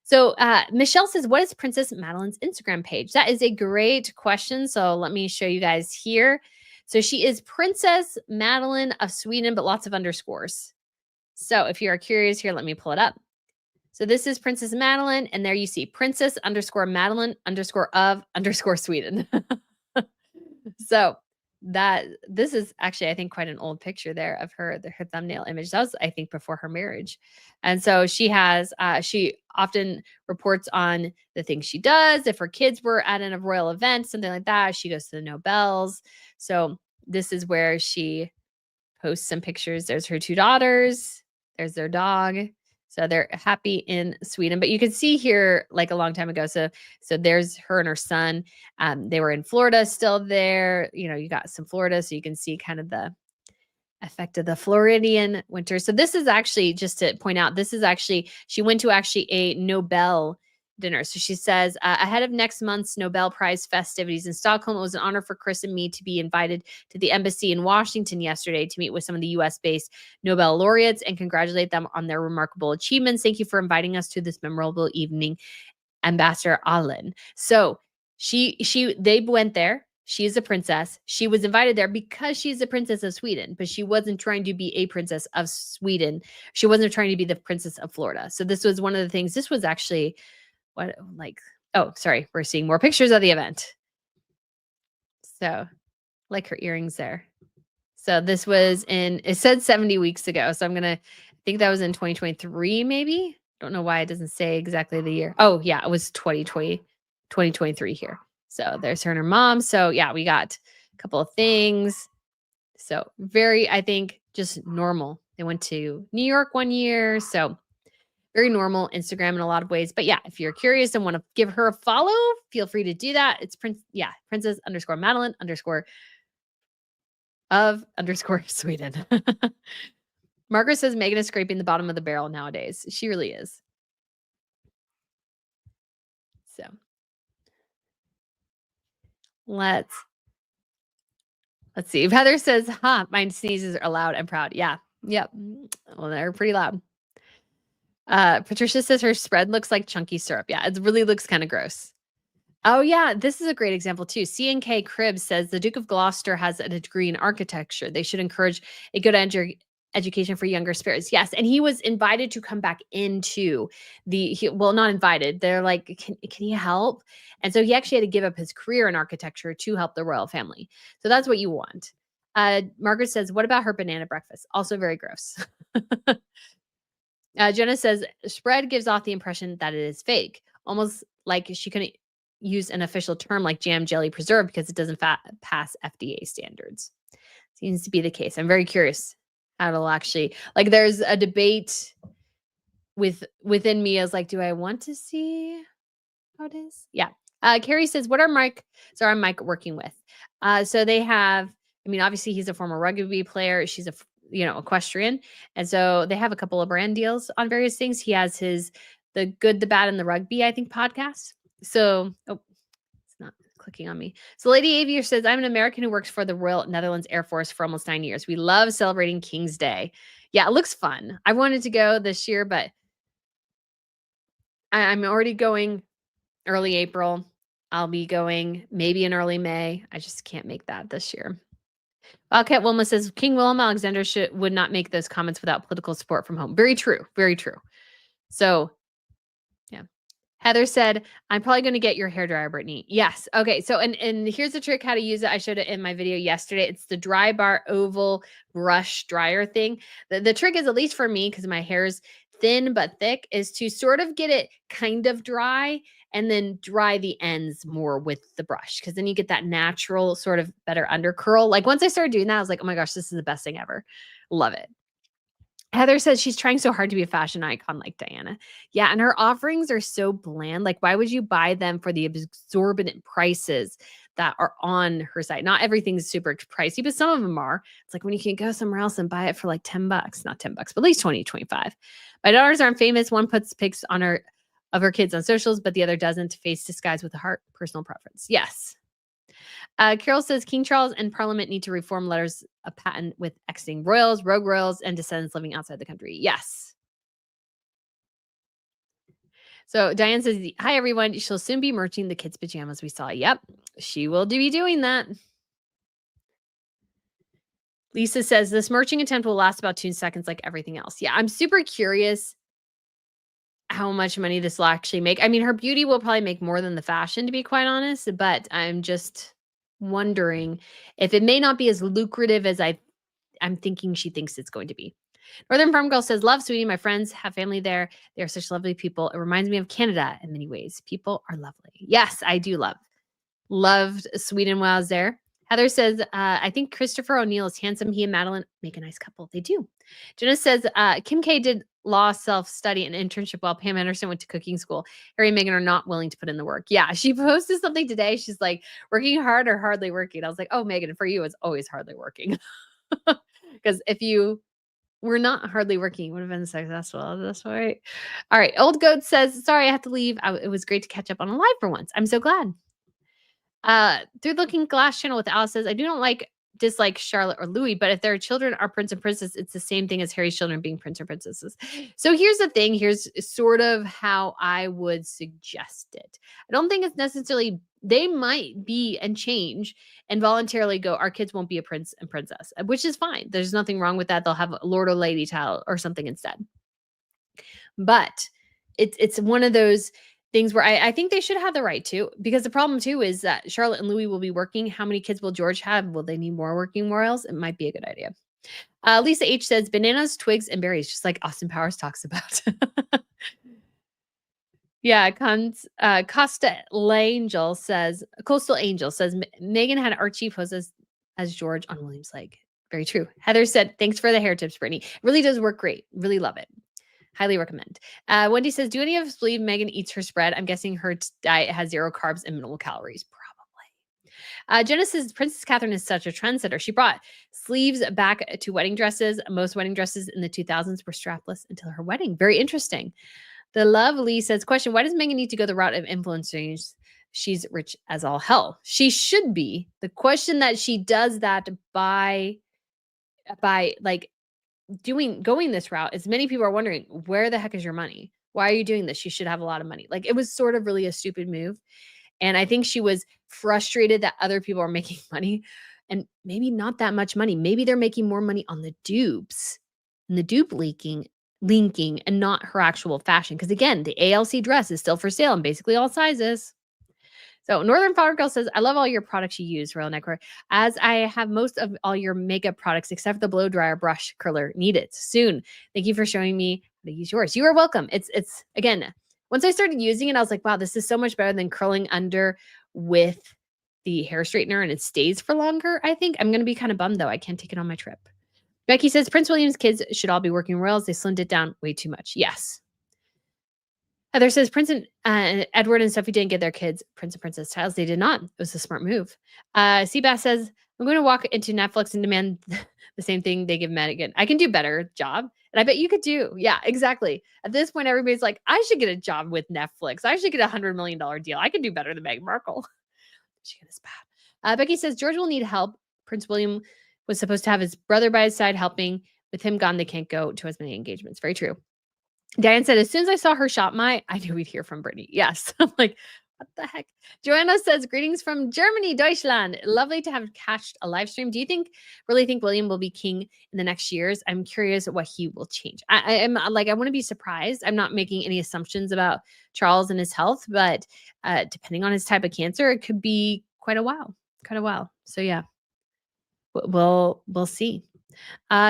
So Michelle says, what is Princess Madeleine's Instagram page? That is a great question. So let me show you guys here. So she is Princess Madeleine of Sweden, but lots of underscores. So if you are curious here, let me pull it up. So this is Princess Madeleine, and there you see Princess _ Madeleine _ Sweden. So this is actually, I think, quite an old picture there of her thumbnail image. That was, I think, before her marriage. And so she has, she often reports on the things she does. If her kids were at a royal event, something like that, she goes to the Nobels. So this is where she posts some pictures. There's her 2 daughters. There's their dog. So they're happy in Sweden. But you can see here, like a long time ago. So there's her and her son. They were in Florida, still there. You know, you got some Florida, so you can see kind of the effect of the Floridian winter. So this is actually, just to point out, this is actually, she went to actually a Nobel dinner. So she says, ahead of next month's Nobel Prize festivities in Stockholm, it was an honor for Chris and me to be invited to the embassy in Washington yesterday to meet with some of the US-based Nobel laureates and congratulate them on their remarkable achievements. Thank you for inviting us to this memorable evening, Ambassador Allen. So they went there. She is a princess. She was invited there because she's a princess of Sweden, but she wasn't trying to be a princess of Sweden. She wasn't trying to be the princess of Florida. So this was one of the things. This was actually oh, sorry. We're seeing more pictures of the event. So like her earrings there. So this was it said 70 weeks ago. So I think that was in 2023, maybe. Don't know why it doesn't say exactly the year. Oh yeah, it was 2023 here. So there's her and her mom. So yeah, we got a couple of things. So very, I think, just normal. They went to New York one year. So very normal Instagram in a lot of ways. But yeah, if you're curious and want to give her a follow, feel free to do that. It's Princess _ Madeleine _ Sweden. Margaret says Megan is scraping the bottom of the barrel nowadays. She really is. So let's see. Heather says, my sneezes are loud and proud. Yeah. Yep. Well, they're pretty loud. Patricia says her spread looks like chunky syrup. Yeah, it really looks kind of gross. Oh yeah, this is a great example too. C&K Cribs says the Duke of Gloucester has a degree in architecture. They should encourage a good education for younger spirits. Yes, and he was invited to come back into not invited. They're like, can he help? And so he actually had to give up his career in architecture to help the royal family. So that's what you want. Margaret says, what about her banana breakfast? Also very gross. Jenna says, spread gives off the impression that it is fake, almost like she couldn't use an official term like jam, jelly, preserve because it doesn't pass FDA standards. Seems to be the case. I'm very curious how it'll actually, like, there's a debate within me as like, do I want to see how it is? Yeah. Carrie says, what are Mike working with? So they have, I mean, obviously he's a former rugby player. She's a equestrian. And so they have a couple of brand deals on various things. He has the Good, the Bad, and the Rugby, I think, podcast. So, it's not clicking on me. So Lady Aviator says, I'm an American who works for the Royal Netherlands Air Force for almost 9 years. We love celebrating King's Day. Yeah, it looks fun. I wanted to go this year, but I'm already going early April. I'll be going maybe in early May. I just can't make that this year. Wildcat Wilma says, King Willem Alexander would not make those comments without political support from home. Very true. Very true. So, yeah. Heather said, I'm probably going to get your hairdryer, Brittany. Yes. Okay. So, and here's the trick how to use it. I showed it in my video yesterday. It's the dry bar oval brush dryer thing. The trick is, at least for me, because my hair is thin but thick, is to sort of get it kind of dry and then dry the ends more with the brush, because then you get that natural sort of better under curl. Like once I started doing that, I was like, oh my gosh, this is the best thing ever. Love it. Heather says she's trying so hard to be a fashion icon like Diana. Yeah, and her offerings are so bland. Like, why would you buy them for the exorbitant prices that are on her site? Not everything's super pricey, but some of them are. It's like when you can go somewhere else and buy it for like $10, not $10, but at least 20, 25. My daughters aren't famous. One puts pics on of her kids on socials, but the other doesn't. Face disguised with a heart, personal preference. Yes. Carol says King Charles and Parliament need to reform letters of patent with exiting royals, rogue royals, and descendants living outside the country. Yes. So Diane says, hi, everyone. She'll soon be merching the kids' pajamas we saw. Yep, she will be doing that. Lisa says, this merching attempt will last about 2 seconds like everything else. Yeah, I'm super curious how much money this will actually make. I mean, her beauty will probably make more than the fashion, to be quite honest, but I'm just wondering if it may not be as lucrative as I'm thinking she thinks it's going to be. Northern Farm Girl says, love Sweden. My friends have family there. They are such lovely people. It reminds me of Canada in many ways. People are lovely. Yes, I do loved Sweden while I was there. Heather says, I think Christopher O'Neill is handsome. He and Madeleine make a nice couple. They do. Jenna says, Kim K did law, self-study, and internship while Pam Anderson went to cooking school. Harry and Meghan are not willing to put in the work. Yeah, she posted something today. She's like, working hard or hardly working. I was like, oh, Meghan, for you, it's always hardly working. Because if you were not hardly working, you would have been successful. That's right. All right. Old Goat says, sorry, I have to leave. It was great to catch up on a live for once. I'm so glad. Through Looking Glass channel with Alice says, I do not dislike Charlotte or Louis, but if their children are prince and princess, it's the same thing as Harry's children being prince or princesses. So here's the thing. Here's sort of how I would suggest it. I don't think it's necessarily, they might be and change and voluntarily go, our kids won't be a prince and princess, which is fine. There's nothing wrong with that. They'll have a lord or lady title or something instead. But it's one of those things where I think they should have the right to, because the problem too is that Charlotte and Louis will be working. How many kids will George have? Will they need more working royals? It might be a good idea. Lisa H says bananas, twigs, and berries, just like Austin Powers talks about. Yeah, Coastal Angel says Meghan had Archie pose as George on William's leg. Very true. Heather said, thanks for the hair tips, Brittany. It really does work great. Really love it. Highly recommend. Wendy says, do any of us believe Meghan eats her spread? I'm guessing her diet has 0 carbs and minimal calories. Probably. Jenna says, Princess Catherine is such a trendsetter. She brought sleeves back to wedding dresses. Most wedding dresses in the 2000s were strapless until her wedding. Very interesting. The Lovely says, question, why does Meghan need to go the route of influencers? She's rich as all hell. She should be. The question that she does that by like going this route is many people are wondering, where the heck is your money? Why are you doing this? You should have a lot of money. Like, it was sort of really a stupid move. And I think she was frustrated that other people are making money and maybe not that much money. Maybe they're making more money on the dupes and the dupe linking and not her actual fashion. Because again, the ALC dress is still for sale in basically all sizes. So Northern Flower Girl says, I love all your products you use, Royal Necro, as I have most of all your makeup products except for the blow dryer brush curler. Need it soon. Thank you for showing me how to use yours. You are welcome. It's again, once I started using it, I was like, wow, this is so much better than curling under with the hair straightener and it stays for longer. I think I'm going to be kind of bummed though. I can't take it on my trip. Becky says, Prince William's kids should all be working royals. They slimmed it down way too much. Yes. Heather says, Prince and Edward and Sophie didn't get their kids Prince and Princess titles. They did not. It was a smart move. Seabass says, I'm going to walk into Netflix and demand The same thing they give Megan. I can do better job. And I bet you could too. Yeah, exactly. At this point, everybody's like, I should get a job with Netflix. I should get $100 million deal. I can do better than Meghan Markle. She is bad. Becky says George will need help. Prince William was supposed to have his brother by his side helping. With him gone, they can't go to as many engagements. Very true. Diane said, as soon as I saw her shop I knew we'd hear from Brittany. Yes. I'm like, what the heck? Joanna says, greetings from Germany, Deutschland. Lovely to have catched a live stream. Do you really think William will be king in the next years? I'm curious what he will change. I am like, I want to be surprised. I'm not making any assumptions about Charles and his health, but depending on his type of cancer, it could be quite a while. So yeah, we'll see.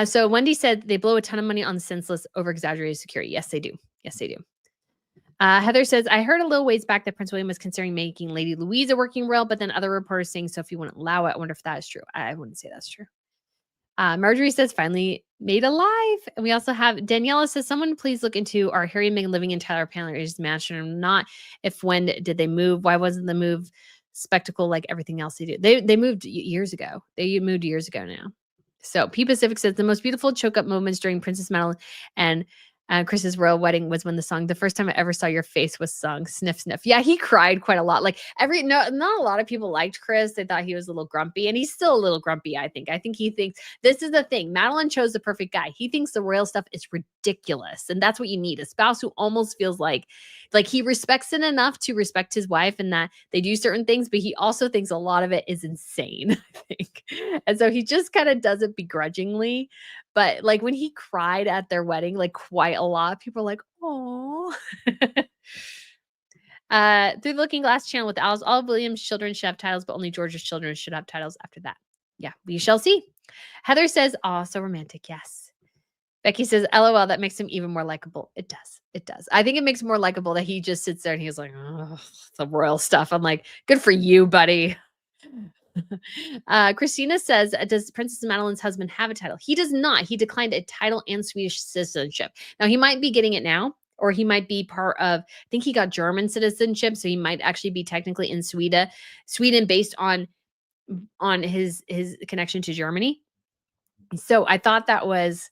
So Wendy said they blow a ton of money on senseless, over-exaggerated security. Yes, they do. Heather says, I heard a little ways back that Prince William was considering making Lady Louise a working royal, but then other reporters saying Sophie wouldn't allow it. I wonder if that is true. I wouldn't say that's true. Marjorie says, finally made alive. And we also have Daniela says, someone please look into are Harry and Meghan living in Tyler Palmer's mansion or not? If when did they move? Why wasn't the move spectacle like everything else they do? They moved years ago. They moved years ago now. So P Pacific says the most beautiful choke up moments during Princess Madeleine and Chris's royal wedding was when the song "The First Time I Ever Saw Your Face" was sung. Sniff, sniff. Yeah, he cried quite a lot. Like not a lot of people liked Chris. They thought he was a little grumpy, and he's still a little grumpy. I think he thinks this is the thing. Madeleine chose the perfect guy. He thinks the royal stuff is ridiculous, and that's what you need—a spouse who almost feels like he respects it enough to respect his wife, and that they do certain things, but he also thinks a lot of it is insane. I think, and so he just kind of does it begrudgingly. But like when he cried at their wedding, like quite a lot, people are like, oh. Through the Looking Glass channel with Alice, all of William's children should have titles, but only George's children should have titles after that. Yeah, we shall see. Heather says, oh, so romantic. Yes. Becky says, LOL, that makes him even more likable. It does. I think it makes him more likable that he just sits there and he's like, oh, the royal stuff. I'm like, good for you, buddy. Christina says, does Princess Madeleine's husband have a title? He does not. He declined a title and Swedish citizenship. Now, he might be getting it now, or he might be part of, I think he got German citizenship, so he might actually be technically in Sweden based on his connection to Germany. So I thought that was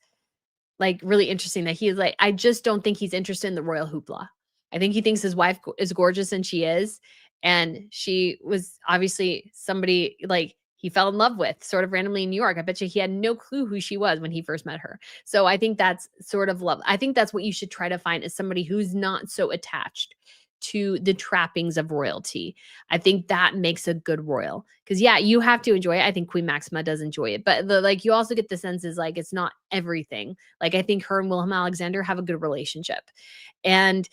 like really interesting that he's like, I just don't think he's interested in the royal hoopla. I think he thinks his wife is gorgeous, and she is. And she was obviously somebody like he fell in love with sort of randomly in New York. I bet you he had no clue who she was when he first met her. So I think that's sort of love. I think that's what you should try to find, is somebody who's not so attached to the trappings of royalty. I think that makes a good royal. Because yeah, you have to enjoy it. I think Queen Maxima does enjoy it. But you also get the sense is like it's not everything. Like I think her and William Alexander have a good relationship. And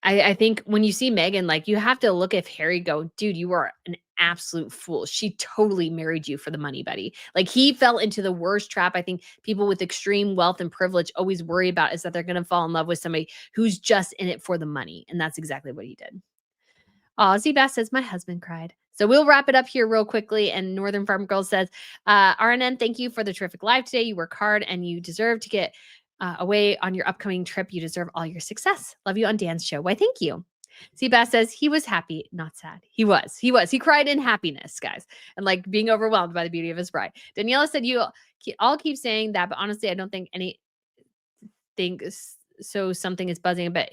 I think when you see Meghan, like you have to look at Harry go, dude, you are an absolute fool. She totally married you for the money, buddy. Like he fell into the worst trap I think people with extreme wealth and privilege always worry about, is that they're going to fall in love with somebody who's just in it for the money. And that's exactly what he did. Bass says, my husband cried. So we'll wrap it up here real quickly. And Northern Farm Girl says, RNN, thank you for the terrific live today. You work hard and you deserve to get away on your upcoming trip. You deserve all your success. Love you on Dan's show. Why, thank you. Seabass says he was happy, not sad. He was. He cried in happiness, guys, and like being overwhelmed by the beauty of his bride. Daniela said, you all keep saying that, but honestly, I don't think anything so something is buzzing, but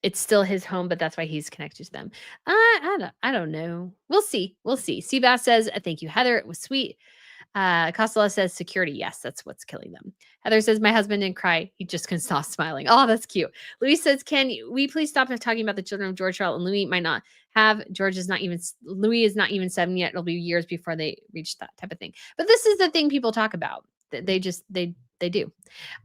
it's still his home, but that's why he's connected to them. I don't know. We'll see. Seabass says, thank you, Heather. It was sweet. Costello says security. Yes, that's what's killing them. Heather says, my husband didn't cry. He just couldn't stop smiling. Oh, that's cute. Louise says, can we please stop talking about the children of George, Charlotte, and Louis might not have. Louis is not even 7 yet. It'll be years before they reach that type of thing. But this is the thing people talk about. They do.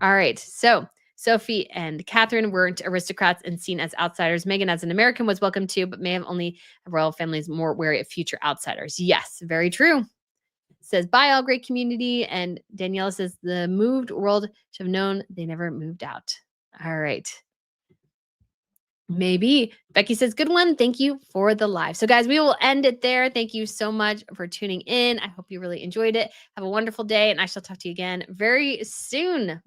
All right. So Sophie and Catherine weren't aristocrats and seen as outsiders. Meghan, as an American, was welcome too, but may have only royal families more wary of future outsiders. Yes, very true. Says, bye, all great community. And Daniela says, the moved world should have known they never moved out. All right. Maybe. Becky says, good one. Thank you for the live. So guys, we will end it there. Thank you so much for tuning in. I hope you really enjoyed it. Have a wonderful day, and I shall talk to you again very soon.